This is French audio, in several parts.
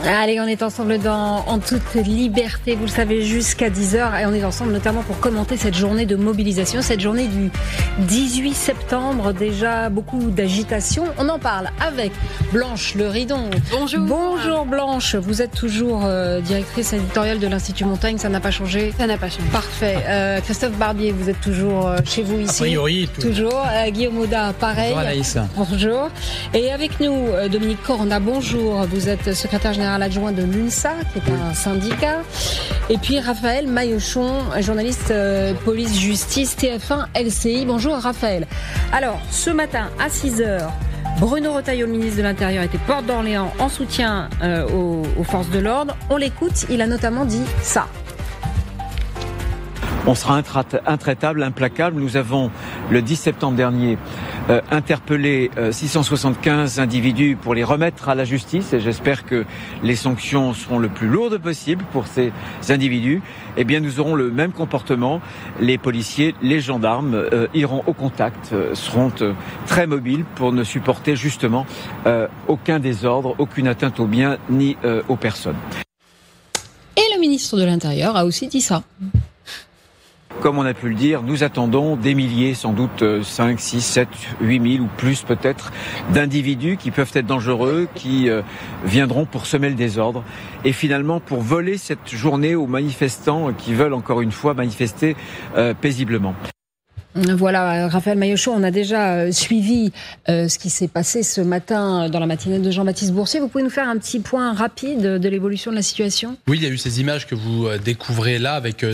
Allez, on est ensemble En toute liberté, vous le savez, jusqu'à 10h. Et on est ensemble notamment pour commenter cette journée de mobilisation, cette journée du 18 septembre. Déjà beaucoup d'agitation. On en parle avec Blanche Leridon. Bonjour. Bonjour Blanche, vous êtes toujours directrice éditoriale de l'Institut Montaigne, ça n'a pas changé? Ça n'a pas changé. Parfait. Christophe Barbier, vous êtes toujours chez vous ici? A priori, toujours. Guillaume Audat, pareil. Bonjour Anaïs. Bonjour. Et avec nous, Dominique Corona, bonjour. Vous êtes secrétaire général adjoint de l'UNSA, qui est un syndicat. Et puis Raphaël Maillochon, journaliste police-justice TF1 LCI. Bonjour Raphaël. Alors, ce matin à 6h, Bruno Retailleau, le ministre de l'Intérieur, était porte d'Orléans en soutien aux forces de l'ordre. On l'écoute, il a notamment dit ça. On sera intraitable, implacable. Nous avons, le 10 septembre dernier, interpellé 675 individus pour les remettre à la justice, et j'espère que les sanctions seront le plus lourdes possible pour ces individus. Eh bien, nous aurons le même comportement. Les policiers, les gendarmes iront au contact, seront très mobiles pour ne supporter justement aucun désordre, aucune atteinte aux biens ni aux personnes. Et le ministre de l'Intérieur a aussi dit ça. Comme on a pu le dire, nous attendons des milliers, sans doute 5, 6, 7, 8 000 ou plus peut-être, d'individus qui peuvent être dangereux, qui viendront pour semer le désordre et finalement pour voler cette journée aux manifestants qui veulent encore une fois manifester paisiblement. Voilà, Raphaël Maillochon, on a déjà suivi ce qui s'est passé ce matin dans la matinée de Jean-Baptiste Boursier. Vous pouvez nous faire un petit point rapide de l'évolution de la situation ? Oui, il y a eu ces images que vous découvrez là avec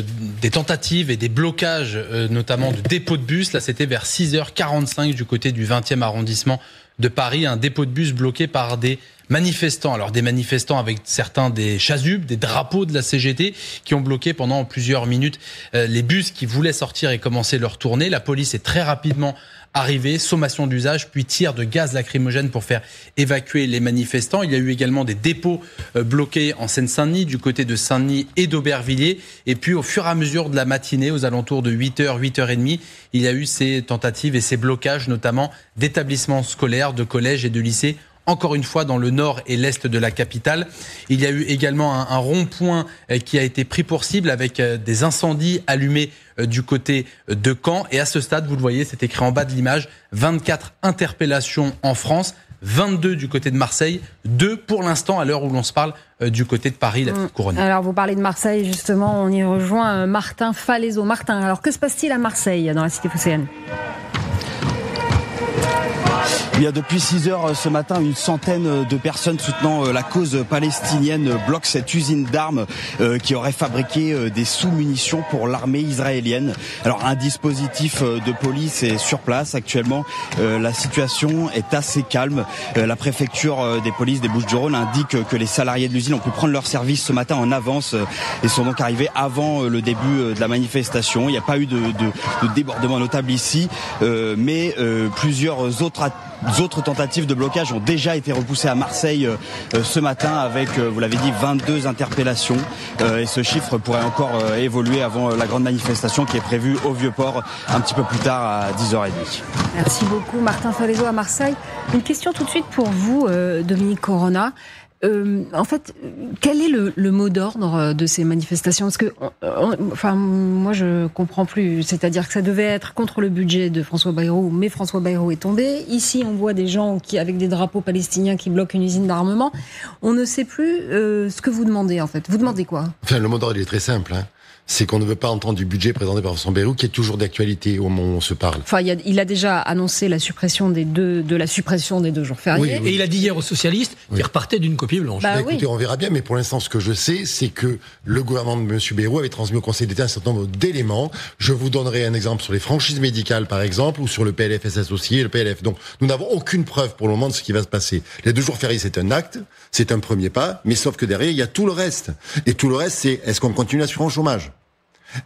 des tentatives et des blocages, notamment de dépôts de bus. Là, c'était vers 6h45 du côté du 20e arrondissement de Paris, un dépôt de bus bloqué par des manifestants. Alors des manifestants avec certains des chasubles, des drapeaux de la CGT qui ont bloqué pendant plusieurs minutes les bus qui voulaient sortir et commencer leur tournée. La police est très rapidement arrivée, sommation d'usage, puis tir de gaz lacrymogène pour faire évacuer les manifestants. Il y a eu également des dépôts bloqués en Seine-Saint-Denis, du côté de Saint-Denis et d'Aubervilliers. Et puis au fur et à mesure de la matinée, aux alentours de 8h, 8h30, il y a eu ces tentatives et ces blocages, notamment d'établissements scolaires, de collèges et de lycées, encore une fois dans le nord et l'est de la capitale. Il y a eu également un rond-point qui a été pris pour cible avec des incendies allumés du côté de Caen. Et à ce stade, vous le voyez, c'est écrit en bas de l'image, 24 interpellations en France, 22 du côté de Marseille, 2 pour l'instant à l'heure où l'on se parle du côté de Paris, la petite couronne. Alors vous parlez de Marseille, justement, on y rejoint Martin Falaiseau. Martin, alors que se passe-t-il à Marseille, dans la cité phocéenne ? Il y a depuis 6 heures ce matin, une centaine de personnes soutenant la cause palestinienne bloquent cette usine d'armes qui aurait fabriqué des sous-munitions pour l'armée israélienne. Alors un dispositif de police est sur place actuellement. La situation est assez calme. La préfecture des polices des Bouches-du-Rhône indique que les salariés de l'usine ont pu prendre leur service ce matin en avance et sont donc arrivés avant le début de la manifestation. Il n'y a pas eu de débordement notable ici, mais plusieurs autres tentatives de blocage ont déjà été repoussées à Marseille ce matin avec, vous l'avez dit, 22 interpellations. Et ce chiffre pourrait encore évoluer avant la grande manifestation qui est prévue au Vieux-Port un petit peu plus tard à 10h30. Merci beaucoup Martin Falaiseau à Marseille. Une question tout de suite pour vous, Dominique Corona. En fait, quel est le mot d'ordre de ces manifestations ? Parce que, moi, je comprends plus. C'est-à-dire que ça devait être contre le budget de François Bayrou, mais François Bayrou est tombé. Ici, on voit des gens avec des drapeaux palestiniens qui bloquent une usine d'armement. On ne sait plus ce que vous demandez, en fait. Vous demandez quoi ? Enfin, le mot d'ordre, il est très simple, c'est qu'on ne veut pas entendre du budget présenté par François Bayrou, qui est toujours d'actualité au moment où on se parle. Enfin, il a déjà annoncé la suppression des 2 jours fériés. Oui. Et il a dit hier aux socialistes qu'il repartait d'une copie blanche. Écoutez, on verra bien, mais pour l'instant, ce que je sais, c'est que le gouvernement de M. Bayrou avait transmis au Conseil d'État un certain nombre d'éléments. Je vous donnerai un exemple sur les franchises médicales, par exemple, ou sur le PLFSS aussi et le PLF. Donc, nous n'avons aucune preuve pour le moment de ce qui va se passer. Les 2 jours fériés, c'est un acte, c'est un premier pas, mais sauf que derrière, il y a tout le reste. Et tout le reste, c'est est-ce qu'on continue l'assurance chômage ?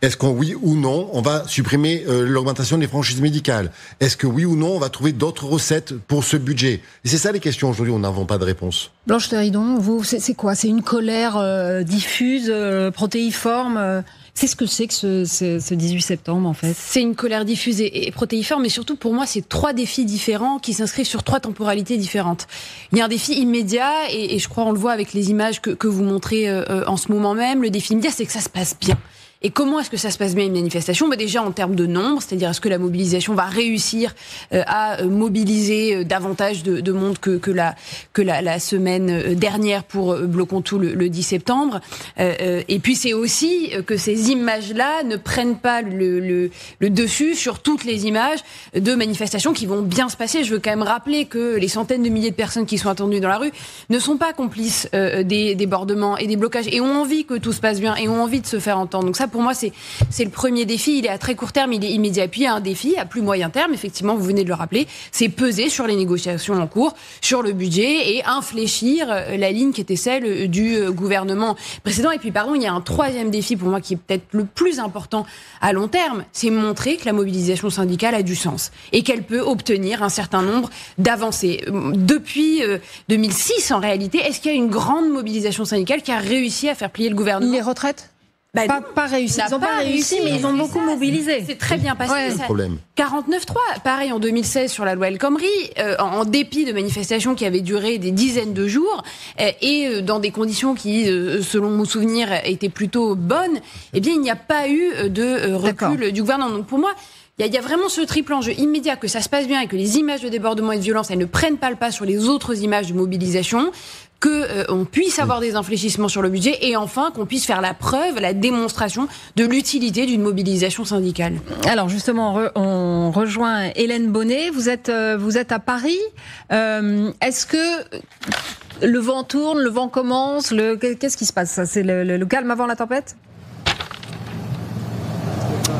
Est-ce qu'on, oui ou non, on va supprimer l'augmentation des franchises médicales ? Est-ce que oui ou non, on va trouver d'autres recettes pour ce budget ? Et c'est ça les questions aujourd'hui, nous n'avons pas de réponse. Blanche Leridon, vous, c'est quoi ? C'est une colère diffuse, protéiforme C'est ce que c'est que ce 18 septembre, en fait. C'est une colère diffusée et protéiforme, mais surtout pour moi, c'est 3 défis différents qui s'inscrivent sur 3 temporalités différentes. Il y a un défi immédiat, et je crois on le voit avec les images que vous montrez en ce moment même. Le défi immédiat, c'est que ça se passe bien. Et comment est-ce que ça se passe bien une manifestation ? Déjà en termes de nombre, c'est-à-dire est-ce que la mobilisation va réussir à mobiliser davantage de monde que la semaine dernière pour Bloquons tout le 10 septembre. Et puis c'est aussi que ces images-là ne prennent pas le dessus sur toutes les images de manifestations qui vont bien se passer. Je veux quand même rappeler que les centaines de milliers de personnes qui sont attendues dans la rue ne sont pas complices des débordements et des blocages et ont envie que tout se passe bien et ont envie de se faire entendre. Donc ça, pour moi, c'est le premier défi. Il est à très court terme, il est immédiat. Puis il y a un défi à plus moyen terme, effectivement, vous venez de le rappeler, c'est peser sur les négociations en cours, sur le budget et infléchir la ligne qui était celle du gouvernement précédent. Et puis, il y a un troisième défi pour moi qui est peut-être le plus important à long terme, c'est montrer que la mobilisation syndicale a du sens et qu'elle peut obtenir un certain nombre d'avancées. Depuis 2006, en réalité, est-ce qu'il y a une grande mobilisation syndicale qui a réussi à faire plier le gouvernement ? Les retraites ? Pas réussi. Ils n'ont pas réussi, mais ils ont beaucoup mobilisé. C'est très bien passé. C'est le problème. 49.3, pareil en 2016 sur la loi El Khomri, en dépit de manifestations qui avaient duré des dizaines de jours et dans des conditions qui, selon mon souvenir, étaient plutôt bonnes, eh bien il n'y a pas eu de recul du gouvernement. Donc pour moi, il y a vraiment ce triple enjeu immédiat, que ça se passe bien et que les images de débordement et de violence, elles ne prennent pas le pas sur les autres images de mobilisation, qu'on puisse avoir des infléchissements sur le budget et enfin qu'on puisse faire la preuve, la démonstration de l'utilité d'une mobilisation syndicale. Alors justement, on rejoint Hélène Bonnet. Vous êtes à Paris. Est-ce que le vent tourne, le vent commence, qu'est-ce qui se passe ? C'est le calme avant la tempête ?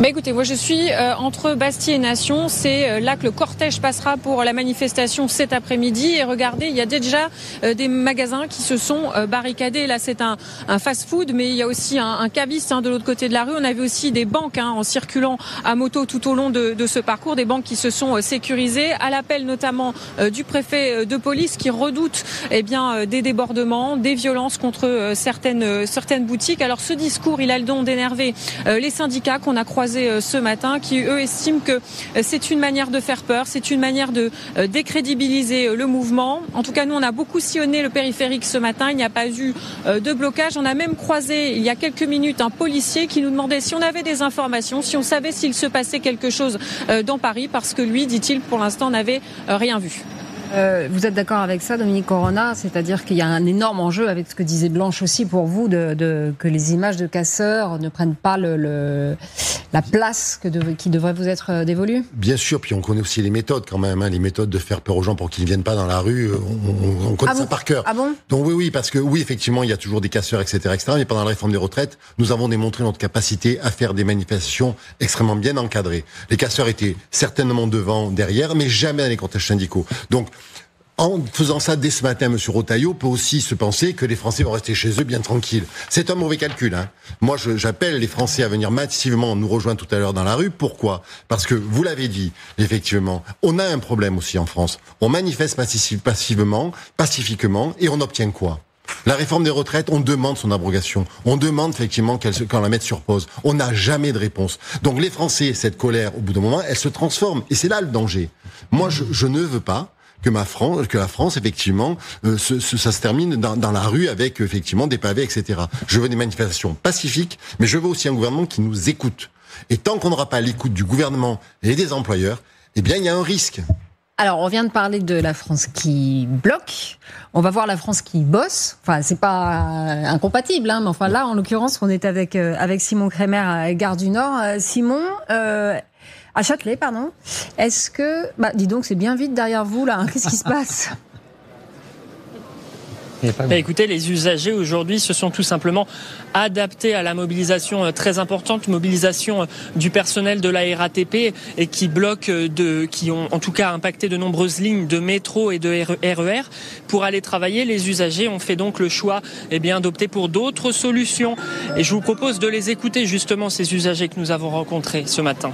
Écoutez, moi je suis entre Bastille et Nation, c'est là que le cortège passera pour la manifestation cet après-midi et regardez, il y a déjà des magasins qui se sont barricadés. Là c'est un fast-food, mais il y a aussi un caviste de l'autre côté de la rue. On avait aussi des banques en circulant à moto tout au long de ce parcours, des banques qui se sont sécurisées à l'appel notamment du préfet de police qui redoute des débordements, des violences contre certaines boutiques. Alors ce discours, il a le don d'énerver les syndicats qu'on a croisés ce matin, qui eux estiment que c'est une manière de faire peur, c'est une manière de décrédibiliser le mouvement. En tout cas, nous on a beaucoup sillonné le périphérique ce matin, il n'y a pas eu de blocage. On a même croisé il y a quelques minutes un policier qui nous demandait si on avait des informations, si on savait s'il se passait quelque chose dans Paris, parce que lui, dit-il, pour l'instant n'avait rien vu. Vous êtes d'accord avec ça, Dominique Corona ? C'est-à-dire qu'il y a un énorme enjeu avec ce que disait Blanche aussi pour vous, que les images de casseurs ne prennent pas la place qui devrait vous être dévolue ? Bien sûr, puis on connaît aussi les méthodes quand même, les méthodes de faire peur aux gens pour qu'ils ne viennent pas dans la rue, on connaît ça par cœur. Ah bon ? Donc oui, parce que oui, effectivement, il y a toujours des casseurs, etc., mais pendant la réforme des retraites, nous avons démontré notre capacité à faire des manifestations extrêmement bien encadrées. Les casseurs étaient certainement devant, derrière, mais jamais dans les cortèges syndicaux. Donc, en faisant ça dès ce matin, M. Retailleau peut aussi se penser que les Français vont rester chez eux bien tranquilles. C'est un mauvais calcul. Moi, j'appelle les Français à venir massivement nous rejoindre tout à l'heure dans la rue. Pourquoi ? Parce que, vous l'avez dit, effectivement, on a un problème aussi en France. On manifeste pacifiquement, et on obtient quoi ? La réforme des retraites, on demande son abrogation. On demande effectivement qu'on la mette sur pause. On n'a jamais de réponse. Donc les Français, cette colère, au bout d'un moment, elle se transforme. Et c'est là le danger. Moi, je ne veux pas que la France, effectivement, ça se termine dans la rue avec, effectivement, des pavés, etc. Je veux des manifestations pacifiques, mais je veux aussi un gouvernement qui nous écoute. Et tant qu'on n'aura pas l'écoute du gouvernement et des employeurs, eh bien, il y a un risque. Alors, on vient de parler de la France qui bloque. On va voir la France qui bosse. Enfin, c'est pas incompatible, mais enfin là, en l'occurrence, on est avec Simon Kremer à Gare du Nord. Simon, à Châtelet, pardon. Est-ce que, dis donc, c'est bien vite derrière vous là. Qu'est-ce qui se passe ? Écoutez, les usagers aujourd'hui se sont tout simplement adaptés à la mobilisation très importante, mobilisation du personnel de la RATP et qui ont en tout cas impacté de nombreuses lignes de métro et de RER. Pour aller travailler, les usagers ont fait donc le choix d'opter pour d'autres solutions. Et je vous propose de les écouter justement, ces usagers que nous avons rencontrés ce matin.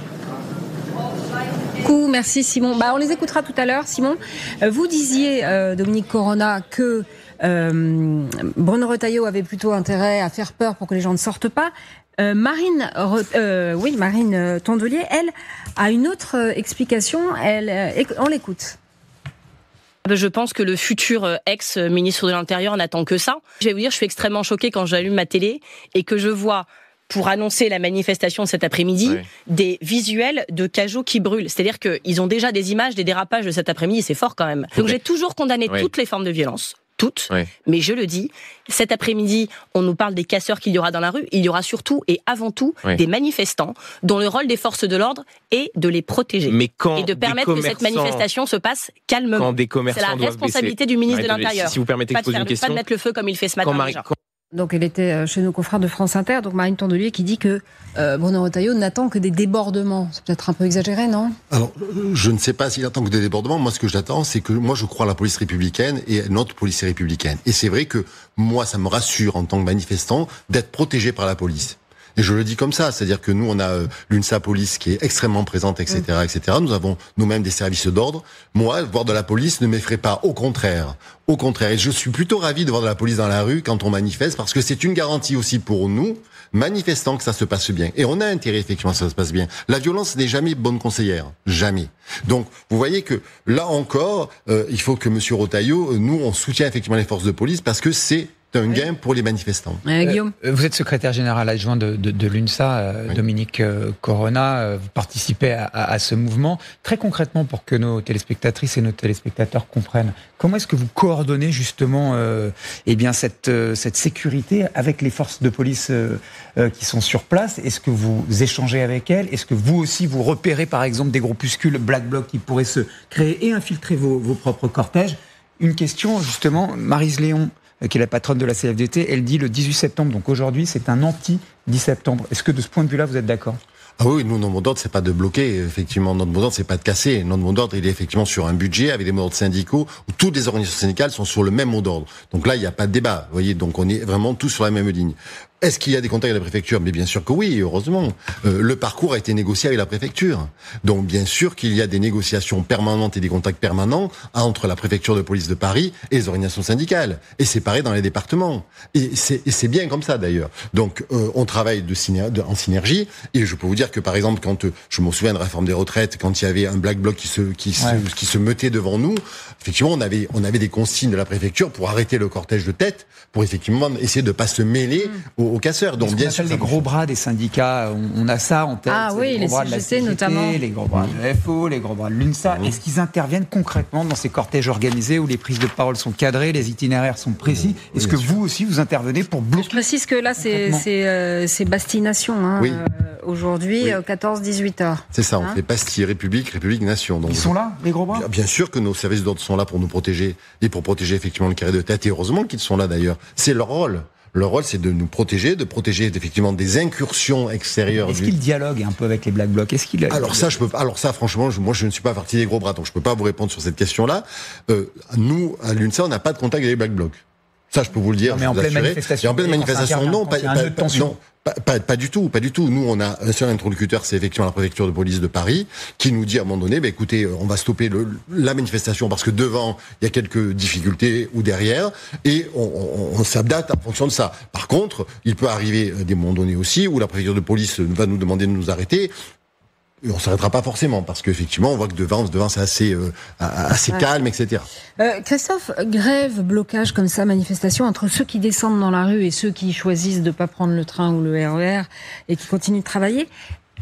Merci Simon. On les écoutera tout à l'heure. Simon, vous disiez, Dominique Corona, que Bruno Retailleau avait plutôt intérêt à faire peur pour que les gens ne sortent pas. Marine Tondelier, elle, a une autre explication. On l'écoute. Je pense que le futur ex-ministre de l'Intérieur n'attend que ça. Je vais vous dire, je suis extrêmement choquée quand j'allume ma télé et que je vois, pour annoncer la manifestation cet après-midi, des visuels de cajots qui brûlent. C'est-à-dire qu'ils ont déjà des images des dérapages de cet après-midi, et c'est fort quand même. Donc j'ai toujours condamné toutes les formes de violence. Toutes, mais je le dis, cet après-midi, on nous parle des casseurs qu'il y aura dans la rue, il y aura surtout et avant tout des manifestants dont le rôle des forces de l'ordre est de les protéger et de permettre que cette manifestation se passe calmement. C'est la responsabilité du ministre de l'Intérieur. Si vous permettez de poser une question, pas de mettre le feu comme il fait ce matin déjà. Donc elle était chez nos confrères de France Inter, donc Marine Tondelier qui dit que Bruno Retailleau n'attend que des débordements. C'est peut-être un peu exagéré, non ? Alors, je ne sais pas s'il attend que des débordements. Moi, ce que j'attends, c'est que moi, je crois à la police républicaine et à notre police républicaine. Et c'est vrai que moi, ça me rassure en tant que manifestant d'être protégé par la police. Et je le dis comme ça, c'est-à-dire que nous, on a l'UNSA Police qui est extrêmement présente, etc., etc. Nous avons nous-mêmes des services d'ordre. Moi, voir de la police ne m'effraie pas, au contraire. Au contraire. Et je suis plutôt ravi de voir de la police dans la rue quand on manifeste, parce que c'est une garantie aussi pour nous, manifestants, que ça se passe bien. Et on a intérêt, effectivement, que ça se passe bien. La violence n'est jamais bonne conseillère. Jamais. Donc, vous voyez que, là encore, il faut que Monsieur Retailleau, nous, on soutient effectivement les forces de police, parce que c'est un gain pour les manifestants. Guillaume. Vous êtes secrétaire général adjoint de l'UNSA, Dominique Corona, vous participez à ce mouvement. Très concrètement, pour que nos téléspectatrices et nos téléspectateurs comprennent, comment est-ce que vous coordonnez justement cette sécurité avec les forces de police qui sont sur place ? Est-ce que vous échangez avec elles ? Est-ce que vous aussi, vous repérez par exemple des groupuscules Black Bloc qui pourraient se créer et infiltrer vos propres cortèges ? Une question justement, Maryse Léon, qui est la patronne de la CFDT, elle dit le 18 septembre, donc aujourd'hui, c'est un anti-10 septembre. Est-ce que de ce point de vue-là, vous êtes d'accord ? Ah oui, nous, notre mot d'ordre, c'est pas de bloquer, effectivement. Notre mot d'ordre, c'est pas de casser. Notre mot d'ordre, il est effectivement sur un budget avec des mots d'ordre syndicaux où toutes les organisations syndicales sont sur le même mot d'ordre. Donc là, il n'y a pas de débat. Vous voyez, donc on est vraiment tous sur la même ligne. Est-ce qu'il y a des contacts avec la préfecture ? Mais bien sûr que oui, heureusement. Le parcours a été négocié avec la préfecture. Donc bien sûr qu'il y a des négociations permanentes et des contacts permanents entre la préfecture de police de Paris et les organisations syndicales. Et c'est pareil dans les départements. Et c'est bien comme ça d'ailleurs. Donc on travaille en synergie. Et je peux vous dire que par exemple, quand je me souviens de la réforme des retraites, quand il y avait un Black Bloc qui se mettait devant nous, effectivement on avait des consignes de la préfecture pour arrêter le cortège de tête, pour effectivement essayer de pas se mêler aux casseurs. Donc bien sûr, les gros bras des syndicats, on a ça en tête. Ah oui, les CGT notamment, les gros bras de FO, les gros bras de l'UNSA. Est-ce qu'ils interviennent concrètement dans ces cortèges organisés où les prises de parole sont cadrées, les itinéraires sont précis ? Est-ce que vous aussi vous intervenez pour bloquer ? Je précise que là c'est Bastille-Nation aujourd'hui, 14-18 heures. C'est ça, on fait Bastille, République, Nation. Donc, ils sont là, les gros bras ? Bien sûr que nos services d'ordre sont là pour nous protéger et pour protéger effectivement le carré de tête. Et heureusement qu'ils sont là d'ailleurs. C'est leur rôle. Leur rôle, c'est de nous protéger, effectivement des incursions extérieures. Est-ce qu'ils dialoguent un peu avec les Black Blocs ? Alors ça, franchement, moi, je ne suis pas partie des gros bras, donc je peux pas vous répondre sur cette question-là. Nous, à l'UNSA, on n'a pas de contact avec les Black Blocs. Ça, je peux vous le dire. Non, mais en pleine manifestation. Et en pleine manifestation, non, pas du tout. Nous, on a un seul interlocuteur, c'est effectivement la préfecture de police de Paris, qui nous dit à un moment donné, écoutez, on va stopper la manifestation parce que devant, il y a quelques difficultés ou derrière, et on s'adapte en fonction de ça. Par contre, il peut arriver des moments donnés aussi où la préfecture de police va nous demander de nous arrêter. Et on s'arrêtera pas forcément parce qu'effectivement on voit que devant c'est assez calme, etc. Christophe, grève, blocage comme ça, manifestation entre ceux qui descendent dans la rue et ceux qui choisissent de pas prendre le train ou le RER et qui continuent de travailler.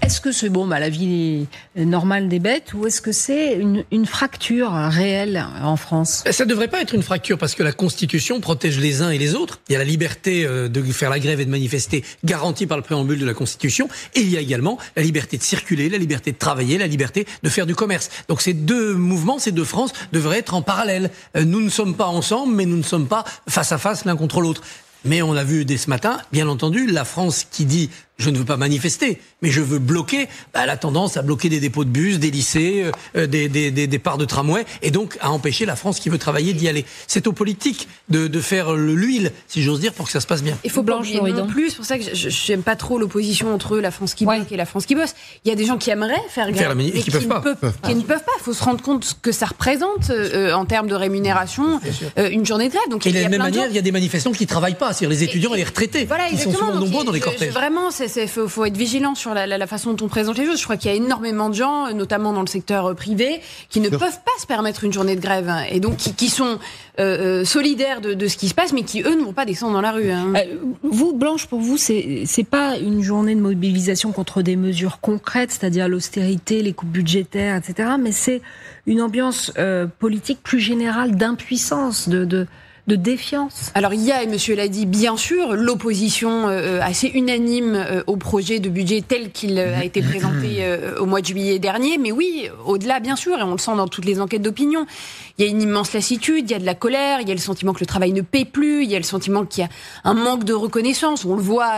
Est-ce que c'est la vie normale des bêtes ou est-ce que c'est une fracture réelle en France ? Ça ne devrait pas être une fracture parce que la Constitution protège les uns et les autres. Il y a la liberté de faire la grève et de manifester garantie par le préambule de la Constitution et il y a également la liberté de circuler, la liberté de travailler, la liberté de faire du commerce. Donc ces deux mouvements, ces deux France devraient être en parallèle. Nous ne sommes pas ensemble mais nous ne sommes pas face à face l'un contre l'autre. Mais on l'a vu dès ce matin, bien entendu, la France qui dit je ne veux pas manifester, mais je veux bloquer, la tendance à bloquer des dépôts de bus, des lycées, des parts de tramway, et donc à empêcher la France qui veut travailler d'y aller. C'est aux politiques de faire l'huile, si j'ose dire, pour que ça se passe bien. Il faut blancher non plus, c'est pour ça que j'aime pas trop l'opposition entre la France qui bloque et la France qui bosse. Il y a des gens qui aimeraient faire grève, mais qui ne peuvent pas. Il faut se rendre compte ce que ça représente en termes de rémunération, une journée de grève. Donc, et de la même manière, il y a des manifestants qui ne travaillent pas, c'est-à-dire les étudiants et les retraités, qui sont souvent nombreux dans les cortèges. Vraiment, faut être vigilant sur la façon dont on présente les choses. Je crois qu'il y a énormément de gens, notamment dans le secteur privé, qui ne peuvent pas se permettre une journée de grève, et donc qui sont solidaires de ce qui se passe, mais qui, eux, ne vont pas descendre dans la rue. Vous, Blanche, pour vous, c'est pas une journée de mobilisation contre des mesures concrètes, c'est-à-dire l'austérité, les coupes budgétaires, etc., mais c'est une ambiance politique plus générale d'impuissance, de défiance. Alors il y a, et monsieur l'a dit, bien sûr, l'opposition assez unanime au projet de budget tel qu'il a été présenté au mois de juillet dernier, mais oui, au-delà, bien sûr, et on le sent dans toutes les enquêtes d'opinion, il y a une immense lassitude, il y a de la colère, il y a le sentiment que le travail ne paie plus, il y a le sentiment qu'il y a un manque de reconnaissance, on le voit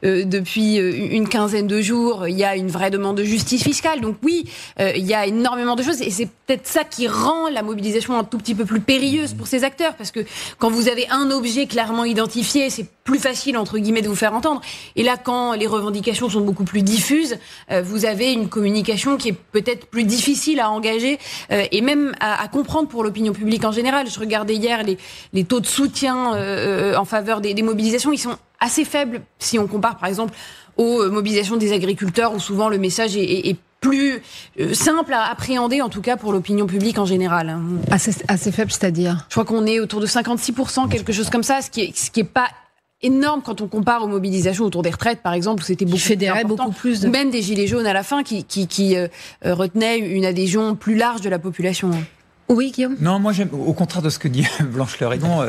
depuis une quinzaine de jours, il y a une vraie demande de justice fiscale, donc oui, il y a énormément de choses, et c'est peut-être ça qui rend la mobilisation un tout petit peu plus périlleuse pour ces acteurs, parce que quand vous avez un objet clairement identifié, c'est plus facile, entre guillemets, de vous faire entendre. Et là, quand les revendications sont beaucoup plus diffuses, vous avez une communication qui est peut-être plus difficile à engager et même à comprendre pour l'opinion publique en général. Je regardais hier les taux de soutien en faveur des mobilisations. Ils sont assez faibles si on compare, par exemple, aux mobilisations des agriculteurs, où souvent le message est plus simple à appréhender, en tout cas pour l'opinion publique en général. Assez faible, c'est-à-dire ? Je crois qu'on est autour de 56%, quelque chose comme ça, ce qui est pas énorme quand on compare aux mobilisations autour des retraites, par exemple, où c'était beaucoup plus. Ou même des gilets jaunes à la fin qui retenaient une adhésion plus large de la population. Oui, Guillaume. Non, moi j'aime, au contraire de ce que dit Blanche Leridon,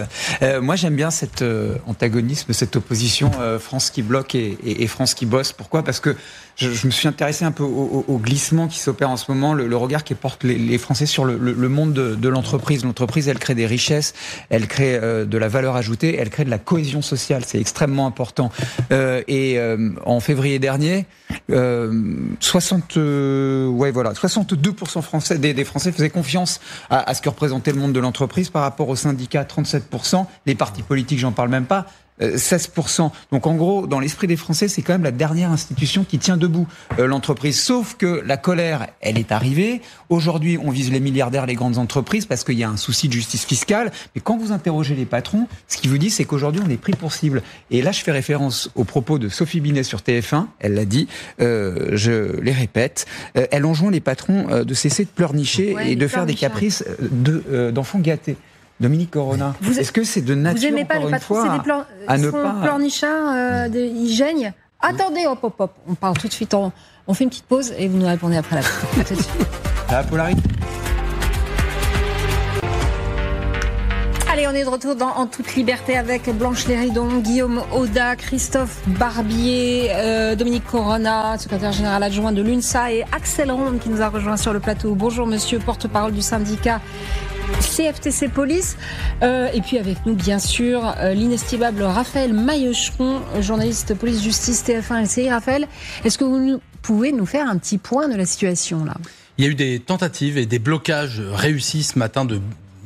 moi j'aime bien cet antagonisme, cette opposition France qui bloque et France qui bosse. Pourquoi ? Parce que je me suis intéressé un peu au glissement qui s'opère en ce moment, le regard que portent les Français sur le monde de l'entreprise. L'entreprise, elle crée des richesses, elle crée de la valeur ajoutée, elle crée de la cohésion sociale. C'est extrêmement important. En février dernier, 62% des Français faisaient confiance à ce que représentait le monde de l'entreprise par rapport aux syndicats, 37%. Les partis politiques, j'en parle même pas. 16%. Donc en gros, dans l'esprit des Français, c'est quand même la dernière institution qui tient debout l'entreprise. Sauf que la colère, elle est arrivée. Aujourd'hui, on vise les milliardaires, les grandes entreprises, parce qu'il y a un souci de justice fiscale. Mais quand vous interrogez les patrons, ce qu'ils vous disent, c'est qu'aujourd'hui, on est pris pour cible. Et là, je fais référence aux propos de Sophie Binet sur TF1. Elle l'a dit, je les répète. Elle enjoint les patrons de cesser de pleurnicher et de faire des caprices d'enfants gâtés. Dominique Corona, est-ce que c'est de nature, vous aimez pas encore les une patrons, fois, à ne pas... pleurnichards, ils gênent. Attendez, hop. On parle tout de suite, on fait une petite pause et vous nous répondez après la pause. À tout de suite. La polarité. Allez, on est de retour En toute liberté avec Blanche Leridon, Guillaume Audat, Christophe Barbier, Dominique Corona, secrétaire général adjoint de l'UNSA, et Axel Ronde qui nous a rejoint sur le plateau. Bonjour monsieur, porte-parole du syndicat CFTC Police. Et puis avec nous, bien sûr, l'inestimable Raphaël Maillecheron, journaliste police-justice TF1 LCI. Raphaël, est-ce que vous pouvez nous faire un petit point de la situation là ? Il y a eu des tentatives et des blocages réussis ce matin de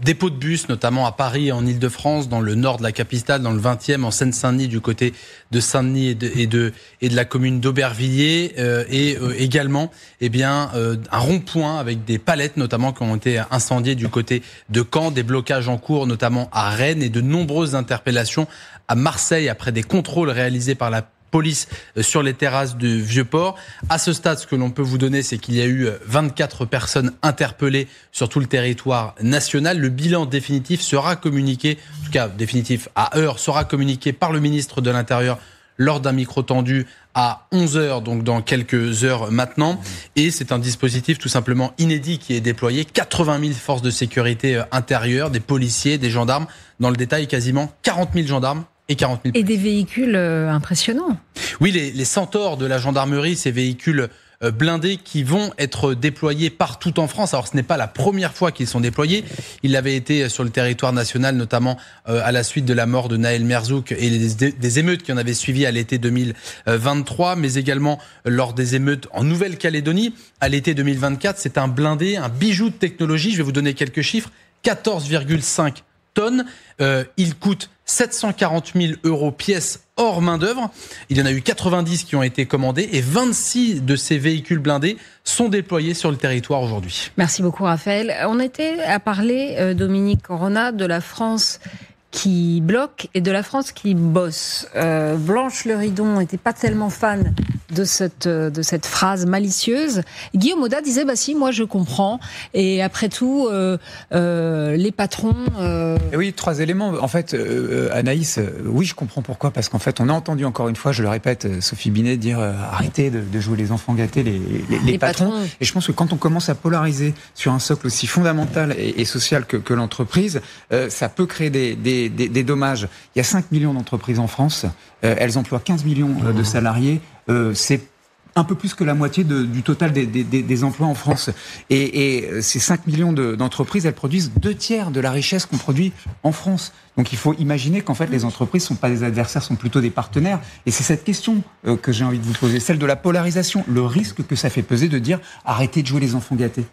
dépôts de bus, notamment à Paris et en Ile-de-France, dans le nord de la capitale, dans le 20e, en Seine-Saint-Denis, du côté de Saint-Denis et de la commune d'Aubervilliers, et également un rond-point avec des palettes notamment qui ont été incendiées du côté de Caen, des blocages en cours notamment à Rennes et de nombreuses interpellations à Marseille après des contrôles réalisés par la police sur les terrasses du Vieux-Port. À ce stade, ce que l'on peut vous donner, c'est qu'il y a eu 24 personnes interpellées sur tout le territoire national. Le bilan définitif sera communiqué, en tout cas définitif à heure, sera communiqué par le ministre de l'Intérieur lors d'un micro tendu à 11h, donc dans quelques heures maintenant. Et c'est un dispositif tout simplement inédit qui est déployé. 80 000 forces de sécurité intérieures, des policiers, des gendarmes. Dans le détail, quasiment 40 000 gendarmes. Et 40 000 et des véhicules impressionnants. Oui, les centaures de la gendarmerie, ces véhicules blindés qui vont être déployés partout en France. Alors ce n'est pas la première fois qu'ils sont déployés. Ils l'avaient été sur le territoire national, notamment à la suite de la mort de Naël Merzouk et des émeutes qui en avaient suivi à l'été 2023, mais également lors des émeutes en Nouvelle-Calédonie à l'été 2024. C'est un blindé, un bijou de technologie. Je vais vous donner quelques chiffres. 14,5 tonnes. Il coûte 740 000 € pièce hors main-d'œuvre. Il y en a eu 90 qui ont été commandés et 26 de ces véhicules blindés sont déployés sur le territoire aujourd'hui. Merci beaucoup, Raphaël. On était à parler, Dominique Corona, de la France qui bloque et de la France qui bosse. Blanche Leridon n'était pas tellement fan de cette phrase malicieuse. Guillaume Audat disait si, moi je comprends. Et après tout, les patrons. Oui, 3 éléments. En fait, Anaïs, oui, je comprends pourquoi. Parce qu'en fait, on a entendu encore une fois, je le répète, Sophie Binet dire arrêtez de jouer les enfants gâtés, les patrons. Et je pense que quand on commence à polariser sur un socle aussi fondamental et social que l'entreprise, ça peut créer des dommages. Il y a 5 millions d'entreprises en France. Elles emploient 15 millions de salariés. C'est un peu plus que la moitié du total des emplois en France. Et ces 5 millions d'entreprises, elles produisent 2/3 de la richesse qu'on produit en France. Donc il faut imaginer qu'en fait les entreprises ne sont pas des adversaires, sont plutôt des partenaires. Et c'est cette question que j'ai envie de vous poser, celle de la polarisation, le risque que ça fait peser de dire arrêtez de jouer les enfants gâtés.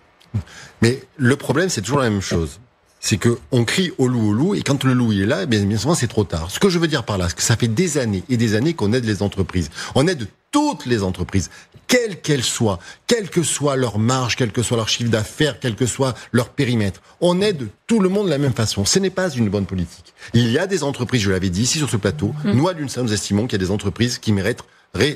Mais le problème, c'est toujours la même chose. C'est que on crie au loup, et quand le loup il est là, bien souvent c'est trop tard. Ce que je veux dire par là, c'est que ça fait des années et des années qu'on aide les entreprises. On aide toutes les entreprises, quelles qu'elles soient, quelle que soit leur marge, quel que soit leur chiffre d'affaires, quel que soit leur périmètre. On aide tout le monde de la même façon. Ce n'est pas une bonne politique. Il y a des entreprises, je l'avais dit ici sur ce plateau, nous à l'UNSA, nous estimons qu'il y a des entreprises qui mériteraient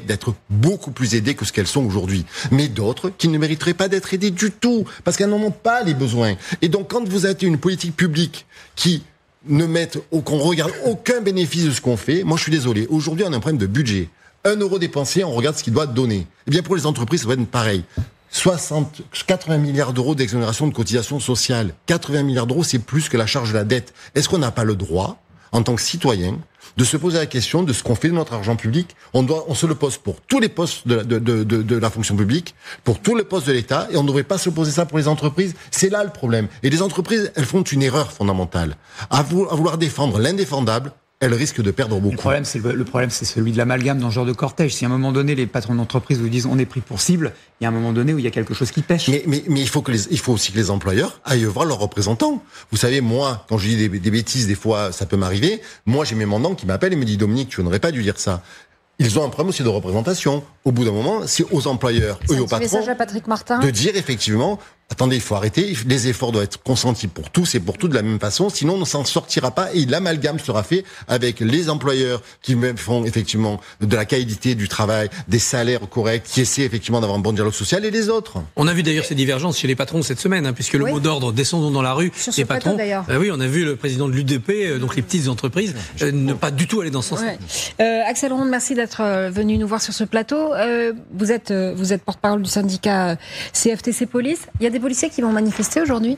d'être beaucoup plus aidées que ce qu'elles sont aujourd'hui. Mais d'autres qui ne mériteraient pas d'être aidées du tout, parce qu'elles n'en ont pas les besoins. Et donc, quand vous avez une politique publique qui qu'on regarde aucun bénéfice de ce qu'on fait, moi je suis désolé, aujourd'hui on a un problème de budget. 1 euro dépensé, on regarde ce qu'il doit donner. Eh bien pour les entreprises, ça va être pareil. 80 milliards d'euros d'exonération de cotisations sociales. 80 milliards d'euros, c'est plus que la charge de la dette. Est-ce qu'on n'a pas le droit, en tant que citoyen, de se poser la question de ce qu'on fait de notre argent public? On se le pose pour tous les postes de la fonction publique, pour tous les postes de l'État, et on ne devrait pas se poser ça pour les entreprises. C'est là le problème. Et les entreprises, elles font une erreur fondamentale. À vouloir défendre l'indéfendable, elles risquent de perdre beaucoup. Le problème, c'est celui de l'amalgame dans ce genre de cortège. Si à un moment donné, les patrons d'entreprise vous disent on est pris pour cible, il y a un moment donné où il y a quelque chose qui pêche. Mais il faut aussi que les employeurs aillent voir leurs représentants. Vous savez, moi, quand je dis des bêtises, des fois, ça peut m'arriver. Moi, j'ai mes mandants qui m'appellent et me disent Dominique, tu n'aurais pas dû dire ça. Ils ont un problème aussi de représentation. Au bout d'un moment, c'est aux employeurs, eux, aux patrons, à Patrick Martin. de dire effectivement, attendez, il faut arrêter, les efforts doivent être consentis pour tous et pour toutes de la même façon, sinon on ne s'en sortira pas et l'amalgame sera fait avec les employeurs qui font effectivement de la qualité du travail, des salaires corrects, qui essaient effectivement d'avoir un bon dialogue social, et les autres. On a vu d'ailleurs ces divergences chez les patrons cette semaine, puisque le mot d'ordre, descendons dans la rue, les patrons. Oui, on a vu le président de l'UDP, donc les petites entreprises, ne pas du tout aller dans ce sens. Axel Ronde, merci d'être venu nous voir sur ce plateau. Vous êtes porte-parole du syndicat CFTC Police. Il y a des policiers qui vont manifester aujourd'hui ?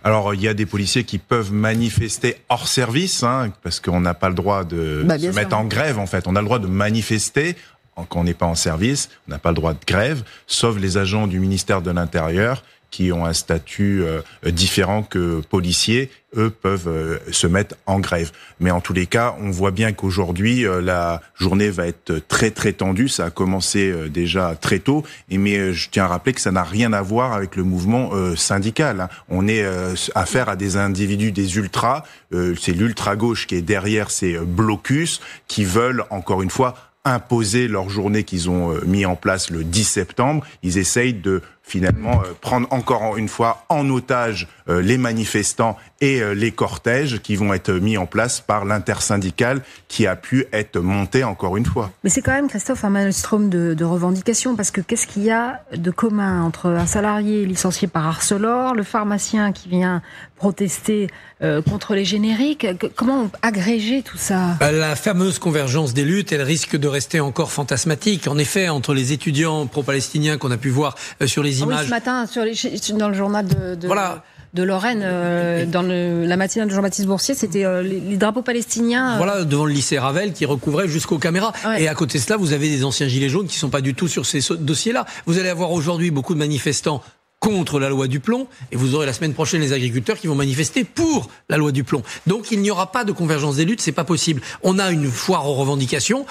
Alors, il y a des policiers qui peuvent manifester hors service, parce qu'on n'a pas le droit de se mettre en grève, en fait. On a le droit de manifester quand on n'est pas en service. On n'a pas le droit de grève, sauf les agents du ministère de l'Intérieur qui ont un statut différent que policiers, eux peuvent se mettre en grève. Mais en tous les cas, on voit bien qu'aujourd'hui, la journée va être très très tendue. Ça a commencé déjà très tôt. Mais je tiens à rappeler que ça n'a rien à voir avec le mouvement syndical. On est affaire à des individus, des ultras. C'est l'ultra-gauche qui est derrière ces blocus, qui veulent, encore une fois, imposer leur journée qu'ils ont mis en place le 10 septembre. Ils essayent de finalement prendre encore une fois en otage les manifestants et les cortèges qui vont être mis en place par l'intersyndicale qui a pu être monté encore une fois. Mais c'est quand même, Christophe, un maelstrom de revendications, parce que qu'est-ce qu'il y a de commun entre un salarié licencié par Arcelor, le pharmacien qui vient protester contre les génériques? Comment agréger tout ça? La fameuse convergence des luttes, elle risque de rester encore fantasmatique. En effet, entre les étudiants pro-palestiniens qu'on a pu voir sur les images. Oui, ce matin, dans le journal de... Voilà. de Lorraine, dans la matinale de Jean-Baptiste Boursier, c'était les drapeaux palestiniens. Voilà, devant le lycée Ravel qui recouvrait jusqu'aux caméras. Ouais. Et à côté de cela, vous avez des anciens gilets jaunes qui sont pas du tout sur ces dossiers-là. Vous allez avoir aujourd'hui beaucoup de manifestants contre la loi du plomb, et vous aurez la semaine prochaine les agriculteurs qui vont manifester pour la loi du plomb. Donc il n'y aura pas de convergence des luttes, c'est pas possible. On a une foire aux revendications,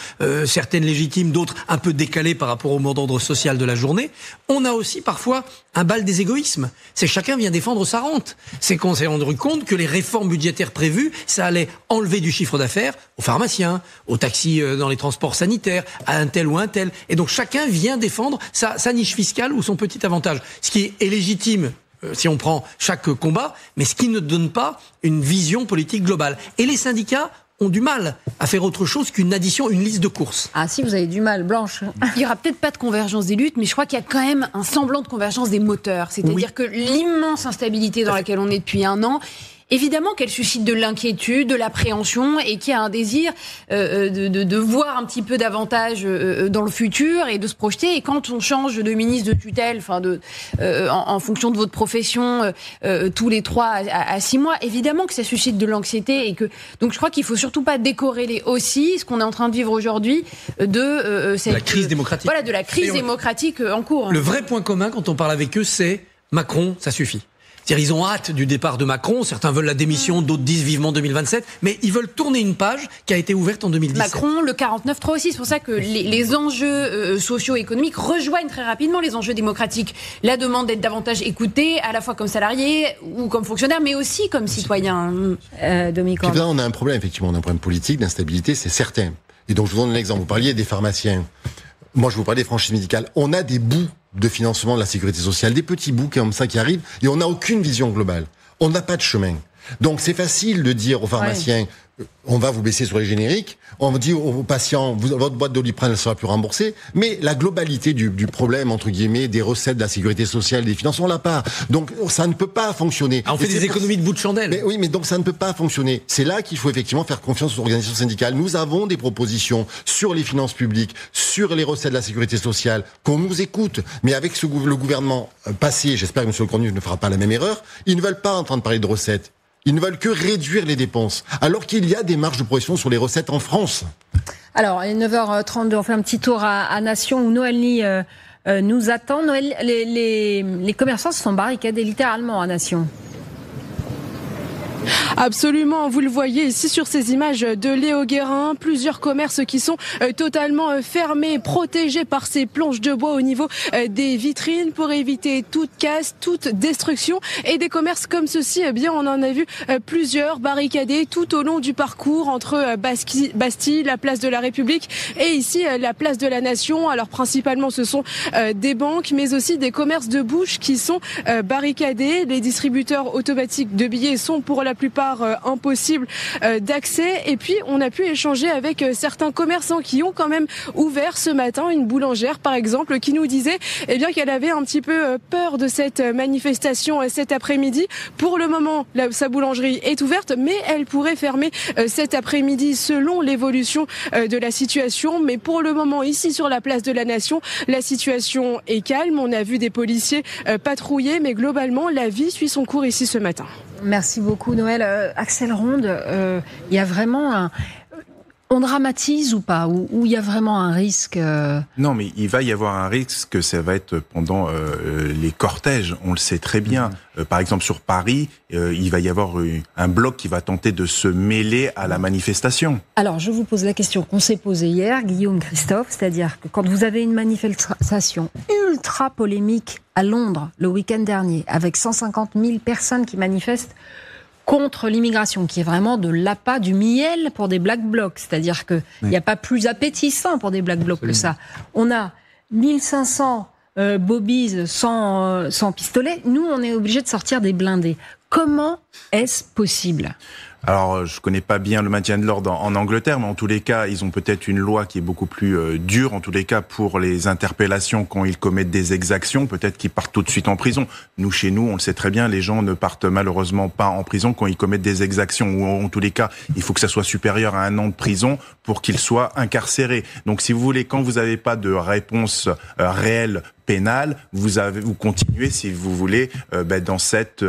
certaines légitimes, d'autres un peu décalées par rapport au mot d'ordre social de la journée. On a aussi parfois un bal des égoïsmes. C'est chacun vient défendre sa rente. C'est qu'on s'est rendu compte que les réformes budgétaires prévues, ça allait enlever du chiffre d'affaires aux pharmaciens, aux taxis dans les transports sanitaires, à un tel ou un tel. Et donc chacun vient défendre sa niche fiscale ou son petit avantage. Ce qui est légitime si on prend chaque combat, mais ce qui ne donne pas une vision politique globale. Et les syndicats ont du mal à faire autre chose qu'une addition, une liste de courses. Ah si, vous avez du mal, Blanche. Il n'y aura peut-être pas de convergence des luttes, mais je crois qu'il y a quand même un semblant de convergence des moteurs. C'est-à-dire que l'immense instabilité dans laquelle on est depuis un an, évidemment qu'elle suscite de l'inquiétude, de l'appréhension, et qu'il y a un désir de voir un petit peu davantage dans le futur et de se projeter. Et quand on change de ministre de tutelle, en fonction de votre profession, tous les 3 à 6 mois, évidemment que ça suscite de l'anxiété. Et que donc je crois qu'il faut surtout pas décorréler aussi ce qu'on est en train de vivre aujourd'hui de cette la crise démocratique. Voilà, de la crise démocratique en cours. Le vrai point commun quand on parle avec eux, c'est Macron, ça suffit. C'est-à-dire, ils ont hâte du départ de Macron. Certains veulent la démission, d'autres disent vivement 2027. Mais ils veulent tourner une page qui a été ouverte en 2017. Macron, le 49.3 aussi. C'est pour ça que les enjeux socio-économiques rejoignent très rapidement les enjeux démocratiques. La demande d'être davantage écouté, à la fois comme salarié ou comme fonctionnaire, mais aussi comme citoyen. Dominique. Là, on a un problème, effectivement. On a un problème politique, d'instabilité, c'est certain. Et donc, je vous donne un exemple. Vous parliez des pharmaciens. Moi, je vous parlais des franchises médicales. On a des bouts de financement de la sécurité sociale, des petits bouts comme ça qui arrivent, et on n'a aucune vision globale. On n'a pas de chemin. Donc c'est facile de dire aux pharmaciens, on va vous baisser sur les génériques, on dit aux patients, votre boîte Doliprane ne sera plus remboursée, mais la globalité du problème, entre guillemets, des recettes de la sécurité sociale, des finances, on l'a pas. Donc ça ne peut pas fonctionner. On fait des économies de bout de chandelle. Mais oui, mais donc ça ne peut pas fonctionner. C'est là qu'il faut effectivement faire confiance aux organisations syndicales. Nous avons des propositions sur les finances publiques, sur les recettes de la sécurité sociale, qu'on nous écoute. Mais avec le gouvernement passé, j'espère que M. Cornu ne fera pas la même erreur, ils ne veulent pas entendre parler de recettes. Ils ne veulent que réduire les dépenses, alors qu'il y a des marges de progression sur les recettes en France. Alors, il est 9h32, on fait un petit tour à Nation où Noélie nous attend. Noël, les commerçants se sont barricadés littéralement à Nation. Absolument, vous le voyez ici sur ces images de Léo Guérin, plusieurs commerces qui sont totalement fermés, protégés par ces planches de bois au niveau des vitrines pour éviter toute casse, toute destruction. Et des commerces comme ceci, eh bien, on en a vu plusieurs barricadés tout au long du parcours entre Bastille, la place de la République et ici la place de la Nation. Alors principalement ce sont des banques mais aussi des commerces de bouche qui sont barricadés. Les distributeurs automatiques de billets sont pour la plupart impossible d'accès. Et puis on a pu échanger avec certains commerçants qui ont quand même ouvert ce matin, une boulangère par exemple qui nous disait eh bien qu'elle avait un petit peu peur de cette manifestation cet après-midi. Pour le moment, sa boulangerie est ouverte, mais elle pourrait fermer cet après-midi selon l'évolution de la situation. Mais pour le moment, ici sur la place de la Nation, la situation est calme. On a vu des policiers patrouiller, mais globalement, la vie suit son cours ici ce matin. Merci beaucoup, Noël. Axel Ronde, il y a vraiment on dramatise ou pas, ou il y a vraiment un risque Non, mais il va y avoir un risque, ça va être pendant les cortèges, on le sait très bien. Par exemple, sur Paris, il va y avoir un bloc qui va tenter de se mêler à la manifestation. Alors, je vous pose la question qu'on s'est posée hier, Guillaume, Christophe, c'est-à-dire que quand vous avez une manifestation ultra polémique à Londres le week-end dernier, avec 150 000 personnes qui manifestent contre l'immigration, qui est vraiment de l'appât, du miel pour des Black Blocs. C'est-à-dire qu'il n'y a pas plus appétissant pour des Black Blocs que ça. On a 1500 bobbies sans pistolet. Nous, on est obligé de sortir des blindés. Comment est-ce possible ? Alors, je connais pas bien le maintien de l'ordre en Angleterre, mais en tous les cas, ils ont peut-être une loi qui est beaucoup plus dure, en tous les cas, pour les interpellations quand ils commettent des exactions. Peut-être qu'ils partent tout de suite en prison. Nous, chez nous, on le sait très bien, les gens ne partent malheureusement pas en prison quand ils commettent des exactions. Ou en tous les cas, il faut que ça soit supérieur à 1 an de prison pour qu'ils soient incarcérés. Donc, si vous voulez, quand vous n'avez pas de réponse réelle pénale, vous continuez, si vous voulez, dans cette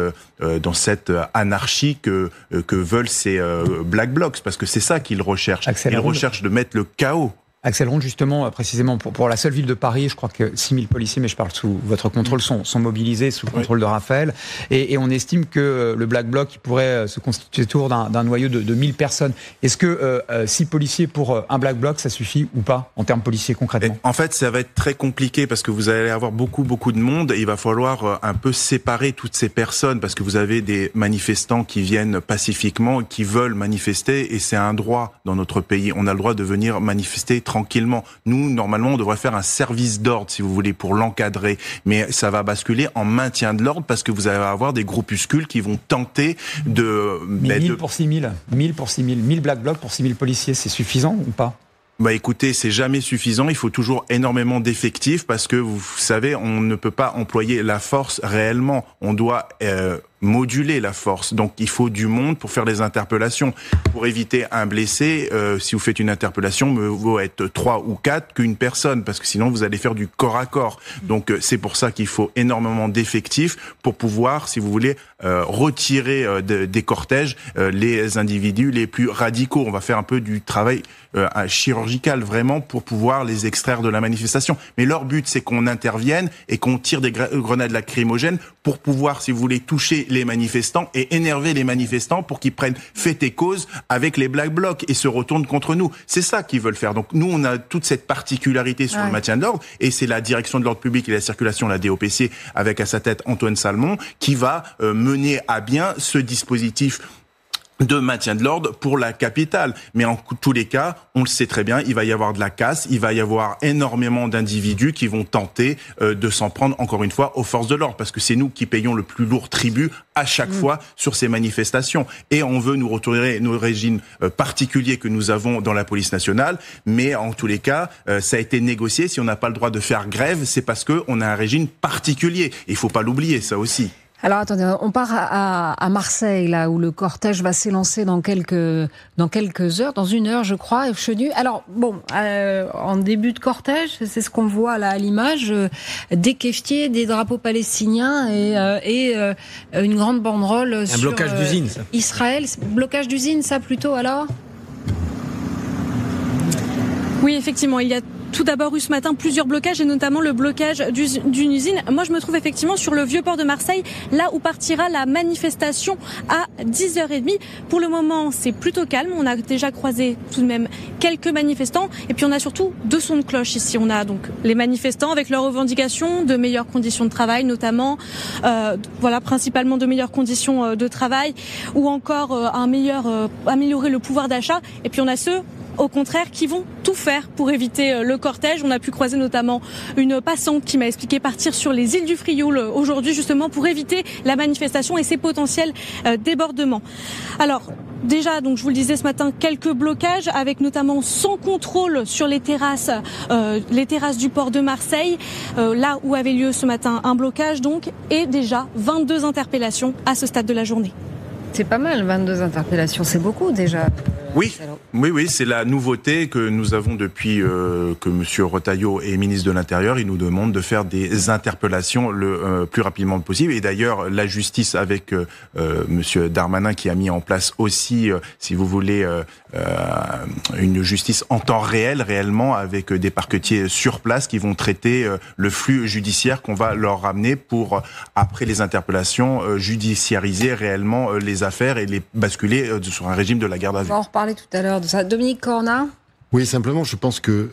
anarchie que veulent ces Black Blocs, parce que c'est ça qu'ils recherchent. Ils recherchent de mettre le chaos. Axel Ronde, justement, précisément, pour la seule ville de Paris, je crois que 6 000 policiers, mais je parle sous votre contrôle, sont mobilisés sous le contrôle de Raphaël. Et on estime que le Black Bloc pourrait se constituer autour d'un noyau de 1000 personnes. Est-ce que 6 policiers pour un Black Bloc, ça suffit ou pas, en termes policiers concrètement ? En fait, ça va être très compliqué parce que vous allez avoir beaucoup de monde et il va falloir un peu séparer toutes ces personnes parce que vous avez des manifestants qui viennent pacifiquement, qui veulent manifester et c'est un droit dans notre pays. On a le droit de venir manifester tranquillement. Nous, normalement, on devrait faire un service d'ordre, si vous voulez, pour l'encadrer. Mais ça va basculer en maintien de l'ordre parce que vous allez avoir des groupuscules qui vont tenter de... 1000 pour 6 000. 1000 pour 6 000. 1000 Black Blocs pour 6 000 policiers, c'est suffisant ou pas ? Écoutez, c'est jamais suffisant. Il faut toujours énormément d'effectifs parce que vous savez, on ne peut pas employer la force réellement. On doit moduler la force. Donc, il faut du monde pour faire les interpellations. Pour éviter un blessé, si vous faites une interpellation, il vaut être 3 ou 4 qu'une personne parce que sinon, vous allez faire du corps à corps. Donc, c'est pour ça qu'il faut énormément d'effectifs pour pouvoir, si vous voulez, retirer des cortèges les individus les plus radicaux. On va faire un peu du travail chirurgical vraiment pour pouvoir les extraire de la manifestation. Mais leur but, c'est qu'on intervienne et qu'on tire des grenades lacrymogènes pour pouvoir, si vous voulez, toucher les manifestants et énerver les manifestants pour qu'ils prennent fait et cause avec les Black Blocs et se retournent contre nous. C'est ça qu'ils veulent faire. Donc nous, on a toute cette particularité sur le maintien de l'ordre et c'est la direction de l'ordre public et la circulation, la DOPC, avec à sa tête Antoine Salmon, qui va mener à bien ce dispositif de maintien de l'ordre pour la capitale. Mais en tous les cas, on le sait très bien, il va y avoir de la casse, il va y avoir énormément d'individus qui vont tenter de s'en prendre, encore une fois, aux forces de l'ordre, parce que c'est nous qui payons le plus lourd tribut à chaque fois sur ces manifestations. Et on veut nous retourner nos régimes particuliers que nous avons dans la police nationale, mais en tous les cas, ça a été négocié. Si on n'a pas le droit de faire grève, c'est parce qu'on a un régime particulier. Il faut pas l'oublier, ça aussi. Alors attendez, on part à Marseille, là où le cortège va s'élancer dans quelques heures, dans 1 heure je crois, Chenu. Alors bon, en début de cortège, c'est ce qu'on voit là à l'image, des keftiers, des drapeaux palestiniens et une grande banderole sur blocage d'usine, ça. Israël. Blocage d'usine, ça plutôt alors ? Oui, effectivement, il y a tout d'abord eu ce matin plusieurs blocages et notamment le blocage d'une usine. Moi, je me trouve effectivement sur le vieux port de Marseille, là où partira la manifestation à 10h30. Pour le moment, c'est plutôt calme. On a déjà croisé tout de même quelques manifestants et puis on a surtout 2 sons de cloche ici. On a donc les manifestants avec leurs revendications de meilleures conditions de travail, notamment, principalement de meilleures conditions de travail ou encore améliorer le pouvoir d'achat. Et puis on a ceux, au contraire, qui vont tout faire pour éviter le cortège. On a pu croiser notamment une passante qui m'a expliqué partir sur les îles du Frioul aujourd'hui justement pour éviter la manifestation et ses potentiels débordements. Alors déjà, donc je vous le disais ce matin, quelques blocages avec notamment sans contrôle sur les terrasses du port de Marseille, là où avait lieu ce matin un blocage donc, et déjà 22 interpellations à ce stade de la journée. C'est pas mal, 22 interpellations, c'est beaucoup déjà. Oui, c'est la nouveauté que nous avons depuis que M. Retailleau est ministre de l'Intérieur. Il nous demande de faire des interpellations le plus rapidement possible. Et d'ailleurs, la justice avec M. Darmanin qui a mis en place aussi, si vous voulez, une justice en temps réel, réellement, avec des parquetiers sur place qui vont traiter le flux judiciaire qu'on va leur ramener pour, après les interpellations, judiciariser réellement les affaires et les basculer sur un régime de la garde à vue. On va en reparler tout à l'heure de ça. Dominique Corna ? Oui, simplement, je pense que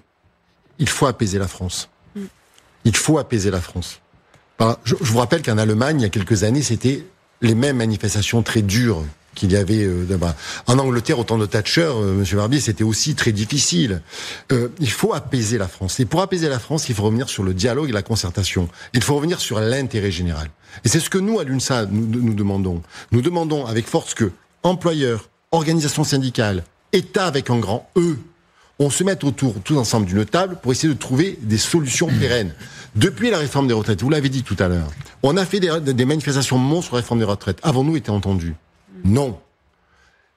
il faut apaiser la France. Il faut apaiser la France. Je vous rappelle qu'en Allemagne, il y a quelques années, c'était les mêmes manifestations très dures qu'il y avait en Angleterre au temps de Thatcher, Monsieur Barbier, c'était aussi très difficile. Il faut apaiser la France. Et pour apaiser la France, il faut revenir sur le dialogue et la concertation. Il faut revenir sur l'intérêt général. Et c'est ce que nous, à l'UNSA, nous demandons. Nous demandons avec force que employeurs, organisations syndicales, État avec un grand E, on se mette autour, tous ensemble, d'une table pour essayer de trouver des solutions pérennes. Depuis la réforme des retraites, vous l'avez dit tout à l'heure, on a fait des manifestations monstres sur la réforme des retraites. Avons-nous été entendus ? Non.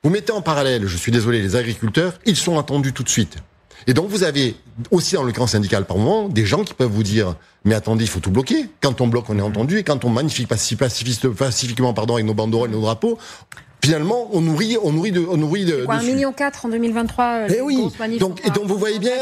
Vous mettez en parallèle, je suis désolé, les agriculteurs, ils sont entendus tout de suite. Et donc vous avez aussi dans le camp syndical par moment des gens qui peuvent vous dire mais attendez, il faut tout bloquer. Quand on bloque, on est entendu, et quand on manifeste pacifiquement avec nos banderoles et nos drapeaux, finalement, on nourrit de 1,4 million en 2023. Et oui. Donc vous voyez bien,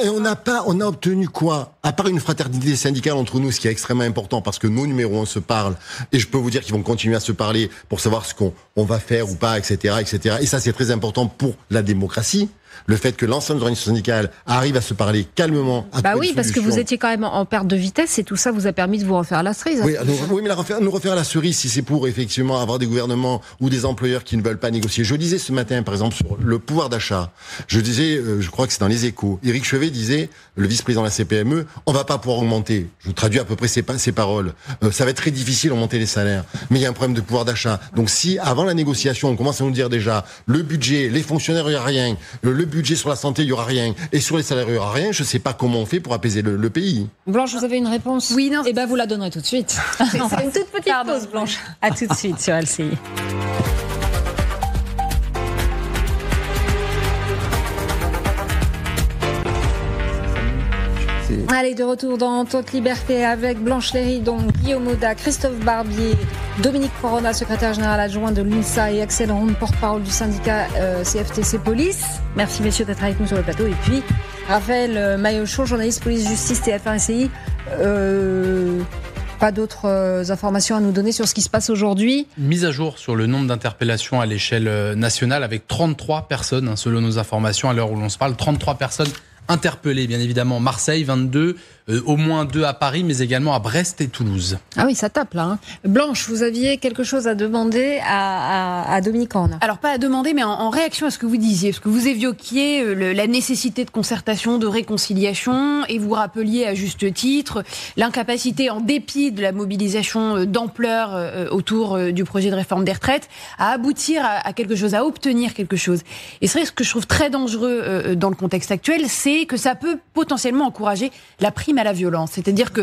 on a obtenu quoi? À part une fraternité syndicale entre nous, ce qui est extrêmement important parce que nos numéros 1 se parlent, et je peux vous dire qu'ils vont continuer à se parler pour savoir ce qu'on va faire ou pas, etc., etc. Et ça, c'est très important pour la démocratie. Le fait que l'ensemble des organisations syndicales arrivent à se parler calmement. Bah oui, parce que vous étiez quand même en perte de vitesse et tout ça vous a permis de vous refaire la cerise. Oui, mais nous refaire la cerise, si c'est pour effectivement avoir des gouvernements ou des employeurs qui ne veulent pas négocier. Je disais ce matin, par exemple, sur le pouvoir d'achat, je disais, je crois que c'est dans les Échos, Éric Chevet disait, le vice-président de la CPME, on va pas pouvoir augmenter. Je vous traduis à peu près ses paroles. Ça va être très difficile d'augmenter les salaires, mais il y a un problème de pouvoir d'achat. Donc si avant la négociation, on commence à nous dire déjà, le budget, les fonctionnaires, il n'y a rien, le budget sur la santé, il n'y aura rien, et sur les salaires, il n'y aura rien, je ne sais pas comment on fait pour apaiser le pays. Blanche, vous avez une réponse? Oui, non. Eh ben, vous la donnerez tout de suite. C'est une toute petite pause, Blanche. À tout de suite sur LCI. Allez, de retour dans Toute Liberté avec Blanche Léry, donc Guillaume Audat, Christophe Barbier, Dominique Corona, secrétaire général adjoint de l'UNSA, et Axel Ronde, porte-parole du syndicat CFTC Police. Merci messieurs d'être avec nous sur le plateau. Et puis Raphaël Maillochon, journaliste police-justice TF1-CI. Pas d'autres informations à nous donner sur ce qui se passe aujourd'hui? Mise à jour sur le nombre d'interpellations à l'échelle nationale avec 33 personnes, selon nos informations à l'heure où l'on se parle, 33 personnes interpellés, bien évidemment. Marseille, 22, au moins 2 à Paris, mais également à Brest et Toulouse. Ah oui, ça tape là. Blanche, vous aviez quelque chose à demander à Dominique Corona. Alors pas à demander, mais en réaction à ce que vous disiez, parce que vous évoquiez la nécessité de concertation, de réconciliation, et vous rappeliez à juste titre l'incapacité, en dépit de la mobilisation d'ampleur autour du projet de réforme des retraites, à aboutir à quelque chose, à obtenir quelque chose. Et c'est vrai, ce que je trouve très dangereux dans le contexte actuel, c'est que ça peut potentiellement encourager la prime à la violence. C'est-à-dire que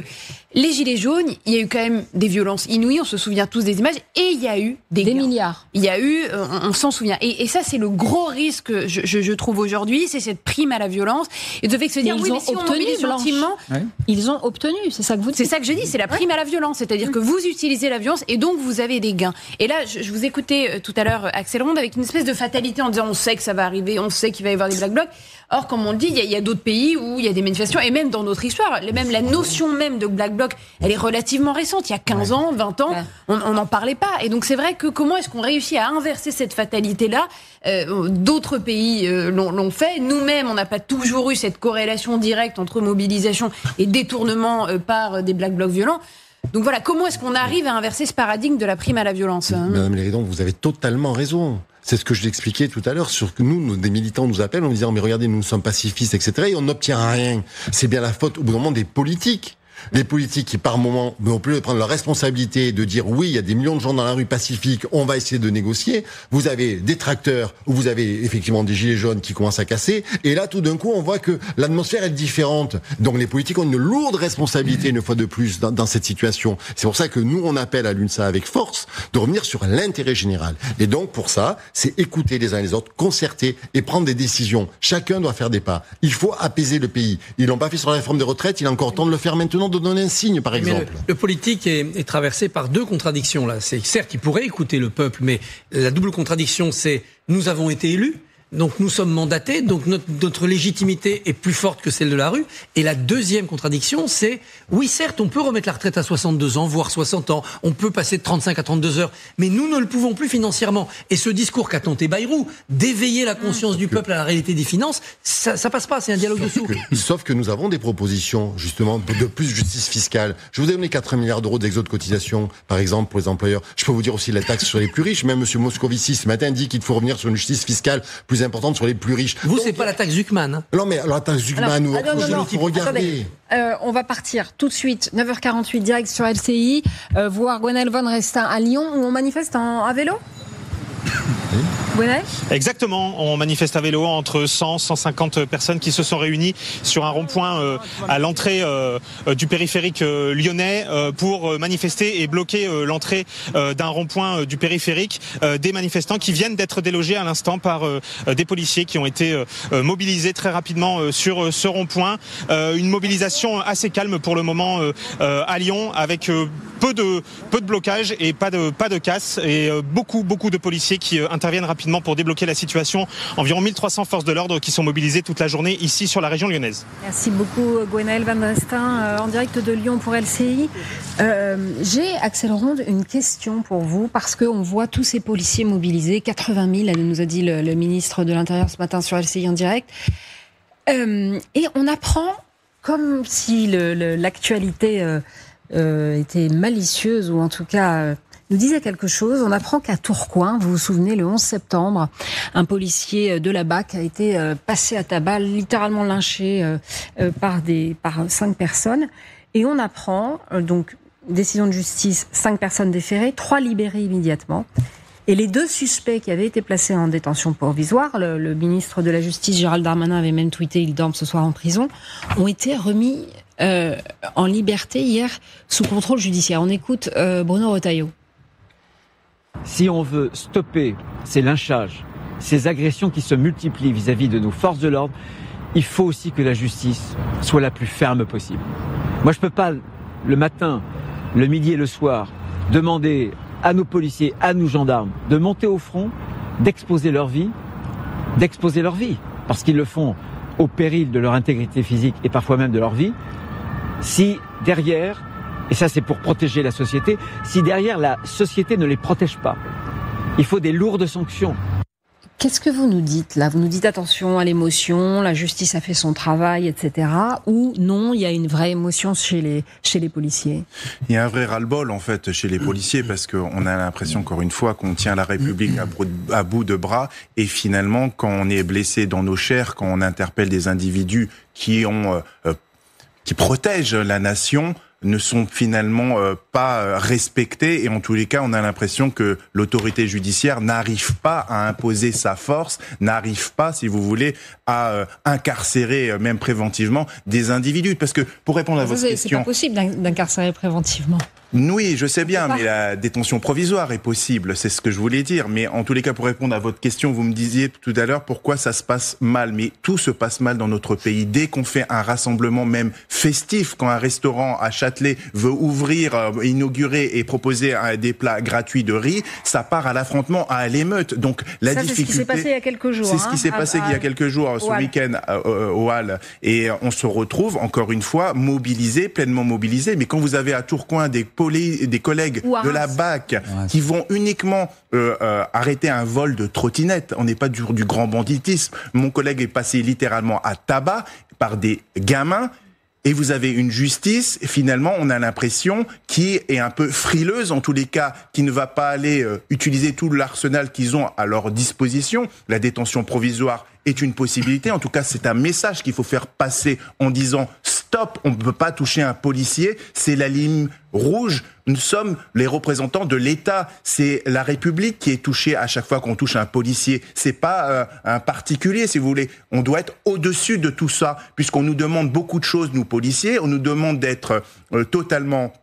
les Gilets jaunes, il y a eu quand même des violences inouïes, on se souvient tous des images, et il y a eu des milliards. Il y a eu, on s'en souvient. Et ça, c'est le gros risque, je trouve aujourd'hui, c'est cette prime à la violence. Et de fait que se dire, oui, mais si on mobilise gentiment... Ils ont obtenu, c'est ça que vous dites. C'est ça que je dis, c'est la prime à la violence. C'est-à-dire que vous utilisez la violence et donc vous avez des gains. Et là, je vous écoutais tout à l'heure, Axel Ronde, avec une espèce de fatalité en disant, on sait que ça va arriver, on sait qu'il va y avoir des black blocs. Or, comme on le dit, il y a d'autres pays où il y a des manifestations, et même dans notre histoire, même la notion même de Black Bloc, elle est relativement récente. Il y a 15 ans, 20 ans, on n'en parlait pas. Et donc c'est vrai que comment est-ce qu'on réussit à inverser cette fatalité-là? D'autres pays l'ont fait. Nous-mêmes, on n'a pas toujours eu cette corrélation directe entre mobilisation et détournement par des Black Blocs violents. Donc voilà, comment est-ce qu'on arrive à inverser ce paradigme de la prime à la violence? Madame Léridon, vous avez totalement raison. C'est ce que je l'expliquais tout à l'heure, sur que nous, des militants nous appellent en disant, mais regardez, nous sommes pacifistes, etc., et on n'obtient rien. C'est bien la faute, au bout d'un moment, des politiques. Les politiques qui, par moment, ont pu prendre leur responsabilité de dire oui, il y a des millions de gens dans la rue pacifique, on va essayer de négocier. Vous avez des tracteurs où vous avez effectivement des gilets jaunes qui commencent à casser. Et là, tout d'un coup, on voit que l'atmosphère est différente. Donc les politiques ont une lourde responsabilité, une fois de plus, dans cette situation. C'est pour ça que nous, on appelle à l'UNSA avec force de revenir sur l'intérêt général. Et donc, pour ça, c'est écouter les uns les autres, concerter et prendre des décisions. Chacun doit faire des pas. Il faut apaiser le pays. Ils l'ont pas fait sur la réforme des retraites, il est encore temps de le faire maintenant, de donner un signe, par exemple. Le politique est traversé par deux contradictions, là. C'est certes, il pourrait écouter le peuple, mais la double contradiction, c'est nous avons été élus, donc nous sommes mandatés, donc notre légitimité est plus forte que celle de la rue. Et la deuxième contradiction, c'est oui, certes, on peut remettre la retraite à 62 ans, voire 60 ans, on peut passer de 35 à 32 heures, mais nous ne le pouvons plus financièrement. Et ce discours qu'a tenté Bayrou, d'éveiller la conscience du peuple à la réalité des finances, ça passe pas, c'est un dialogue de sourds. Sauf que nous avons des propositions, justement, de plus de justice fiscale. Je vous ai donné 4 milliards d'euros d'exode de cotisation, par exemple, pour les employeurs. Je peux vous dire aussi la taxe sur les plus riches. Même M. Moscovici, ce matin, dit qu'il faut revenir sur une justice fiscale plus importante sur les plus riches. Vous, donc, c'est pas la taxe Zuckman. Hein. Non, mais alors la taxe Zuckman, regardez. On va partir tout de suite, 9h48, direct sur LCI, voir Gwenaëlle Van Restin à Lyon, où on manifeste à vélo. Ouais. Exactement, on manifeste à vélo entre 100-150 personnes qui se sont réunies sur un rond-point à l'entrée du périphérique lyonnais pour manifester et bloquer l'entrée d'un rond-point du périphérique. Des manifestants qui viennent d'être délogés à l'instant par des policiers qui ont été mobilisés très rapidement sur ce rond-point. Une mobilisation assez calme pour le moment à Lyon, avec peu de blocage et pas de casse, et beaucoup de policiers qui interviennent rapidement pour débloquer la situation. Environ 1300 forces de l'ordre qui sont mobilisées toute la journée ici sur la région lyonnaise. Merci beaucoup Gwenaëlle Van Drestin en direct de Lyon pour LCI. J'ai, Axel Ronde, une question pour vous, parce qu'on voit tous ces policiers mobilisés, 80 000, nous a dit le ministre de l'Intérieur ce matin sur LCI en direct. Et on apprend, comme si l'actualité était malicieuse, ou en tout cas nous disait quelque chose. On apprend qu'à Tourcoing, vous vous souvenez, le 11 septembre, un policier de la BAC a été passé à tabac, littéralement lynché par 5 personnes. Et on apprend, donc, décision de justice, 5 personnes déférées, 3 libérées immédiatement. Et les 2 suspects qui avaient été placés en détention provisoire, le ministre de la Justice, Gérald Darmanin, avait même tweeté « Ils dorment ce soir en prison », ont été remis en liberté hier sous contrôle judiciaire. On écoute Bruno Retailleau. Si on veut stopper ces lynchages, ces agressions qui se multiplient vis-à-vis de nos forces de l'ordre, il faut aussi que la justice soit la plus ferme possible. Moi, je peux pas, le matin, le midi et le soir, demander à nos policiers, à nos gendarmes, de monter au front, d'exposer leur vie, parce qu'ils le font au péril de leur intégrité physique et parfois même de leur vie, si derrière, et ça c'est pour protéger la société, si derrière la société ne les protège pas, il faut des lourdes sanctions. Qu'est-ce que vous nous dites là ? Vous nous dites attention à l'émotion, la justice a fait son travail, etc. Ou non, il y a une vraie émotion chez les policiers ? Il y a un vrai ras-le-bol en fait chez les policiers, parce qu'on a l'impression encore une fois qu'on tient la République à bout de bras, et finalement quand on est blessé dans nos chairs, quand on interpelle des individus qui protègent la nation, ne sont finalement pas respectés, et en tous les cas on a l'impression que l'autorité judiciaire n'arrive pas à imposer sa force, n'arrive pas, si vous voulez, à incarcérer même préventivement des individus. Parce que pour répondre à votre question... C'est pas possible d'incarcérer préventivement. Oui, je sais bien, mais la détention provisoire est possible, c'est ce que je voulais dire. Mais en tous les cas, pour répondre à votre question, vous me disiez tout à l'heure pourquoi ça se passe mal. Mais tout se passe mal dans notre pays. Dès qu'on fait un rassemblement même festif, quand un restaurant à Châtelet veut ouvrir, inaugurer et proposer des plats gratuits de riz, ça part à l'affrontement, à l'émeute. Donc la difficulté... C'est ce qui s'est passé il y a quelques jours. C'est ce qui s'est passé il y a quelques jours, ce week-end au Halles. Et on se retrouve, encore une fois, mobilisés, pleinement mobilisés. Mais quand vous avez à Tourcoing des collègues de la BAC qui vont uniquement arrêter un vol de trottinette. On n'est pas du grand banditisme. Mon collègue est passé littéralement à tabac par des gamins. Et vous avez une justice, finalement, on a l'impression, qui est un peu frileuse, en tous les cas, qui ne va pas aller utiliser tout l'arsenal qu'ils ont à leur disposition. La détention provisoire est une possibilité. En tout cas, c'est un message qu'il faut faire passer en disant « Stop, on ne peut pas toucher un policier, c'est la ligne rouge. Nous sommes les représentants de l'État. C'est la République qui est touchée à chaque fois qu'on touche un policier. C'est pas un particulier, si vous voulez. On doit être au-dessus de tout ça, puisqu'on nous demande beaucoup de choses, nous policiers. On nous demande d'être totalement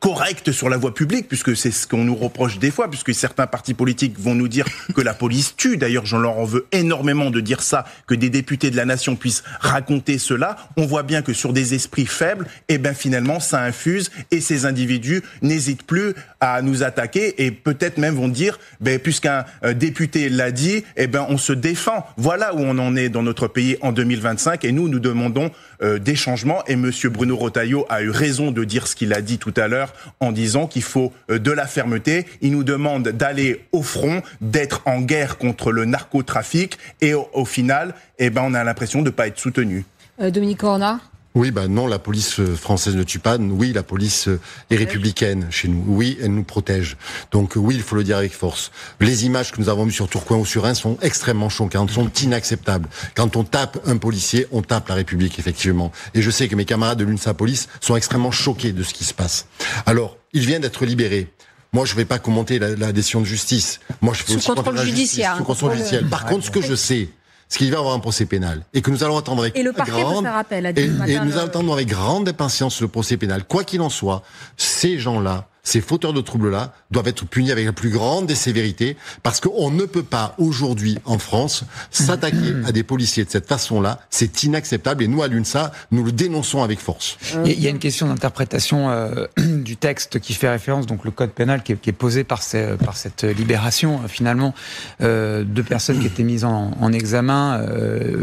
correct sur la voie publique, puisque c'est ce qu'on nous reproche des fois, puisque certains partis politiques vont nous dire que la police tue. D'ailleurs, j'en leur en veux énormément de dire ça, que des députés de la nation puissent raconter cela. On voit bien que sur des esprits faibles, finalement, ça infuse, et ces individus n'hésitent plus à nous attaquer, et peut-être même vont dire, puisqu'un député l'a dit, on se défend. Voilà où on en est dans notre pays en 2025, et nous demandons des changements, et monsieur Bruno Retailleau a eu raison de dire ce qu'il a dit tout à l'heure en disant qu'il faut de la fermeté. Il nous demande d'aller au front, d'être en guerre contre le narcotrafic, et au final, on a l'impression de ne pas être soutenu. Dominique Corona ? Oui, non, la police française ne tue pas. Oui, la police est républicaine chez nous. Oui, elle nous protège. Donc oui, il faut le dire avec force. Les images que nous avons vues sur Tourcoing ou sur Reims sont extrêmement choquantes, sont inacceptables. Quand on tape un policier, on tape la République, effectivement. Et je sais que mes camarades de l'UNSA Police sont extrêmement choqués de ce qui se passe. Alors, il vient d'être libéré. Moi, je ne vais pas commenter la décision de justice. Moi, je fais sous contrôle judiciaire. Sous contrôle judiciaire. Par contre, ce que je sais, c'est qu'il va y avoir un procès pénal et que nous allons attendre avec le parquet peut faire appel, a dit ce matin, nous attendons avec grande impatience le procès pénal. Quoi qu'il en soit, ces gens-là, ces fauteurs de troubles-là, doivent être punis avec la plus grande des sévérités, parce qu'on ne peut pas aujourd'hui en France s'attaquer à des policiers de cette façon-là. C'est inacceptable et nous à l'UNSA, nous le dénonçons avec force. Il y a une question d'interprétation du texte qui fait référence, donc le code pénal qui est posé par cette libération finalement. 2 personnes qui étaient mises en examen,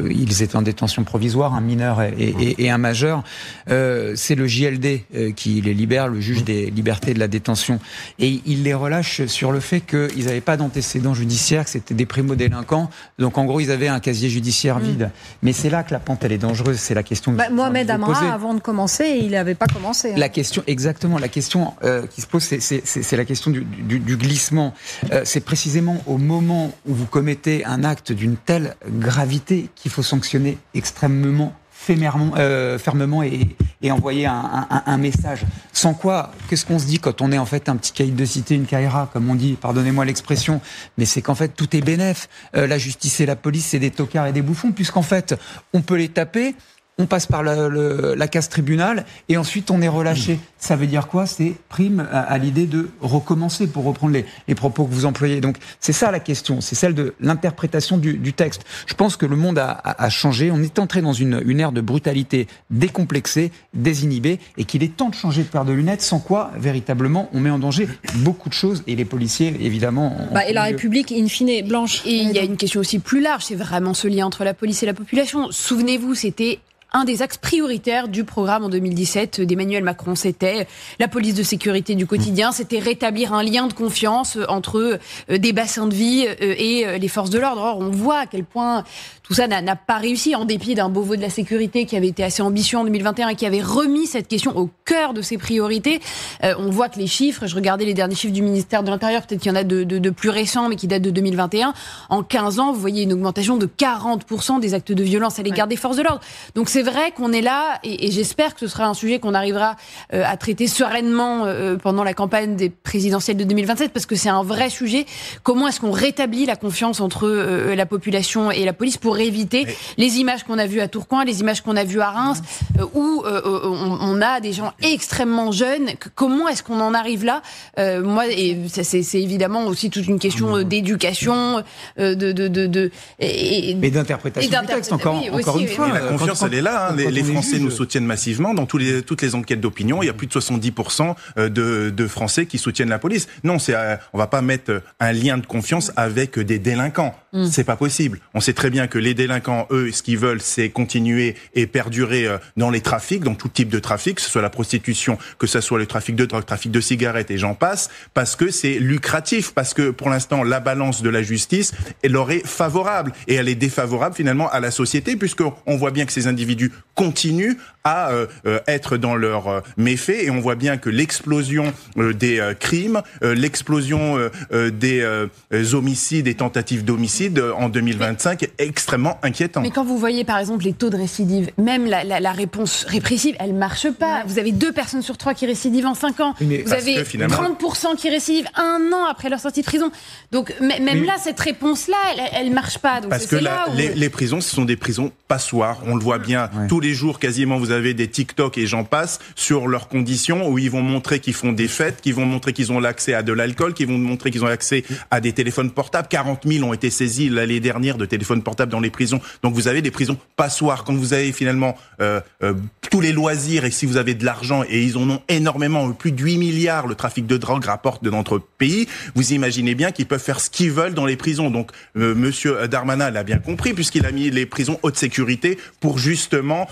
ils étaient en détention provisoire, un mineur et un majeur. C'est le JLD qui les libère, le juge des libertés de la détention, et il les relâche sur le fait qu'ils n'avaient pas d'antécédents judiciaires, que c'était des primo-délinquants, donc en gros ils avaient un casier judiciaire vide. Mais c'est là que la pente elle est dangereuse, c'est la question que Mohamed Amra, avant de commencer, il n'avait pas commencé. La question, exactement, la question qui se pose, c'est la question du glissement. C'est précisément au moment où vous commettez un acte d'une telle gravité qu'il faut sanctionner extrêmement fermement et envoyer un message. Sans quoi, qu'est-ce qu'on se dit quand on est en fait un petit caïd de cité, une caïra, comme on dit, pardonnez-moi l'expression, mais c'est qu'en fait tout est bénef. La justice et la police, c'est des tocards et des bouffons, puisqu'en fait, on peut les taper, on passe par la case tribunal et ensuite on est relâché. Ça veut dire quoi? C'est prime à l'idée de recommencer, pour reprendre les propos que vous employez. Donc c'est ça la question, c'est celle de l'interprétation du texte. Je pense que le monde a changé, on est entré dans une ère de brutalité décomplexée, désinhibée, et qu'il est temps de changer de paire de lunettes, sans quoi véritablement on met en danger beaucoup de choses, et les policiers évidemment... et la République in fine, Blanche. Et il y a une question aussi plus large, c'est vraiment ce lien entre la police et la population. Souvenez-vous, c'était un des axes prioritaires du programme en 2017 d'Emmanuel Macron. C'était la police de sécurité du quotidien, c'était rétablir un lien de confiance entre des bassins de vie et les forces de l'ordre. Or, on voit à quel point tout ça n'a pas réussi, en dépit d'un Beauvau de la sécurité qui avait été assez ambitieux en 2021 et qui avait remis cette question au cœur de ses priorités. On voit que les chiffres, je regardais les derniers chiffres du ministère de l'Intérieur, peut-être qu'il y en a de plus récents, mais qui datent de 2021. En 15 ans, vous voyez une augmentation de 40% des actes de violence à l'égard des forces de l'ordre. Donc c'est vrai qu'on est là, et j'espère que ce sera un sujet qu'on arrivera à traiter sereinement pendant la campagne des présidentielles de 2027, parce que c'est un vrai sujet. Comment est-ce qu'on rétablit la confiance entre la population et la police pour éviter les images qu'on a vues à Tourcoing, les images qu'on a vues à Reims, où on a des gens extrêmement jeunes. Comment est-ce qu'on en arrive là? Et c'est évidemment aussi toute une question d'éducation, mais d'interprétation du texte, encore une fois. La confiance, elle est là. Les Français nous soutiennent massivement. Dans toutes les enquêtes d'opinion, il y a plus de 70% de Français qui soutiennent la police. Non, on va pas mettre un lien de confiance avec des délinquants. C'est pas possible. On sait très bien que les délinquants, eux, ce qu'ils veulent, c'est continuer et perdurer dans les trafics, dans tout type de trafic, que ce soit la prostitution, que ce soit le trafic de drogue, trafic de cigarettes et j'en passe, parce que c'est lucratif, parce que pour l'instant, la balance de la justice, elle leur est favorable et elle est défavorable finalement à la société, puisqu'on voit bien que ces individus continuent à être dans leurs méfaits, et on voit bien que l'explosion des crimes, l'explosion des homicides et tentatives d'homicide en 2025 est extrêmement inquiétant. Mais quand vous voyez par exemple les taux de récidive, même la réponse répressive, elle marche pas. Vous avez 2 personnes sur 3 qui récidivent en 5 ans. Vous avez 30% qui récidivent 1 an après leur sortie de prison. Donc même là, cette réponse-là, elle marche pas. Donc, parce que les prisons, ce sont des prisons passoires. On le voit bien. Tous les jours, quasiment, vous avez des TikTok et j'en passe sur leurs conditions, où ils vont montrer qu'ils font des fêtes, qu'ils vont montrer qu'ils ont l'accès à de l'alcool, qu'ils vont montrer qu'ils ont accès à des téléphones portables. 40 000 ont été saisis l'année dernière de téléphones portables dans les prisons. Donc vous avez des prisons passoires. Quand vous avez finalement tous les loisirs, et si vous avez de l'argent, et ils en ont énormément, plus de 8 milliards, le trafic de drogue rapporte de notre pays, vous imaginez bien qu'ils peuvent faire ce qu'ils veulent dans les prisons. Donc Monsieur Darmanin l'a bien compris, puisqu'il a mis les prisons haute sécurité pour justement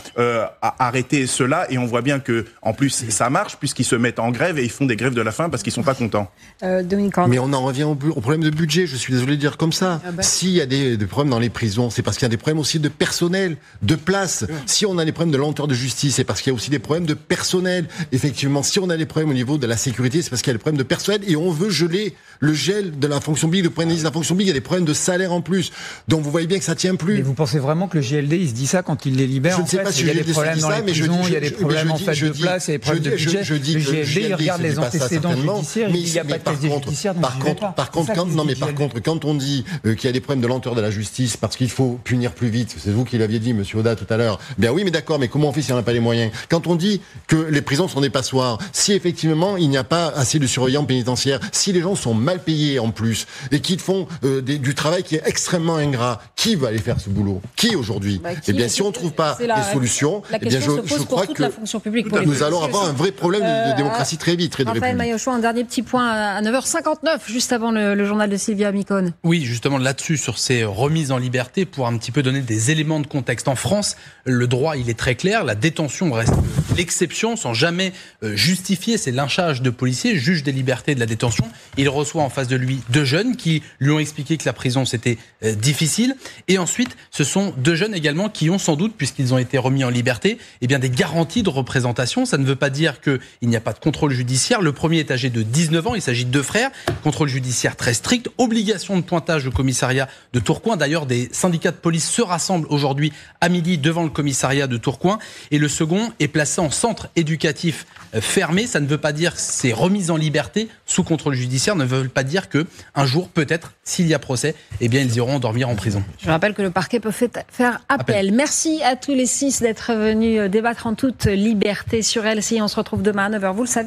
arrêter cela, et on voit bien que en plus ça marche, puisqu'ils se mettent en grève et ils font des grèves de la faim parce qu'ils sont pas contents. Mais on en revient au problème de budget, je suis désolé de dire comme ça. S'il y a des problèmes dans les prisons, c'est parce qu'il y a des problèmes aussi de personnel, de place. Si on a des problèmes de lenteur de justice, c'est parce qu'il y a aussi des problèmes de personnel. Effectivement, si on a des problèmes au niveau de la sécurité, c'est parce qu'il y a des problèmes de personnel et on veut geler le gel de la fonction publique, le point d'indice de la fonction publique. Il y a des problèmes de salaire en plus. Donc vous voyez bien que ça tient plus. Mais vous pensez vraiment que le JLD, il se dit ça quand il les libère? Je ne sais pas si il y a le des problèmes dans les prisons, il y a des problèmes en fait de place, il y a des problèmes de budget. Le JLD, il regarde les antécédents judiciaires, il n'y a pas de casier judiciaire. Par contre, quand on dit qu'il y a des problèmes de lenteur de la justice parce qu'il faut punir plus vite, c'est vous qui l'aviez dit, monsieur Oda, tout à l'heure. Bien oui, mais d'accord, mais comment on fait si on n'a pas les moyens? Quand on dit que les prisons sont des passoires, si effectivement il n'y a pas assez de surveillants pénitentiaires, si les gens sont mal payés en plus et qu'ils font du travail qui est extrêmement ingrat, qui va aller faire ce boulot? Qui aujourd'hui? Eh bien, si on ne trouve pas des solutions, la question se pose pour toute la fonction publique. Nous allons avoir un vrai problème de démocratie très vite. Raphaël Maillochon, un dernier petit point à 9h59, juste avant le journal de Sylvia Micone. Oui, justement là-dessus, sur ces remises en liberté, pour un petit peu donner des éléments de contexte. En France, le droit, il est très clair. La détention reste l'exception, sans jamais justifier ces lynchages de policiers, juge des libertés de la détention. Il reçoit en face de lui 2 jeunes qui lui ont expliqué que la prison, c'était difficile. Et ensuite, ce sont 2 jeunes également qui ont sans doute, puisqu'ils ont été remis en liberté, eh bien des garanties de représentation. Ça ne veut pas dire qu'il n'y a pas de contrôle judiciaire. Le premier est âgé de 19 ans, il s'agit de 2 frères. Contrôle judiciaire très strict, obligation de pointage au commissariat de Tourcoing. D'ailleurs, des syndicats de police se rassemblent aujourd'hui à midi devant le commissariat de Tourcoing. Et le second est placé en centre éducatif fermé. Ça ne veut pas dire que c'est remis en liberté sous contrôle judiciaire, ne veut pas dire que un jour, peut-être, s'il y a procès, eh bien, ils iront dormir en prison. Je rappelle que le parquet peut faire appel. Merci à tous les 6 d'être venus débattre en toute liberté sur LCI. On se retrouve demain à 9h, vous le savez.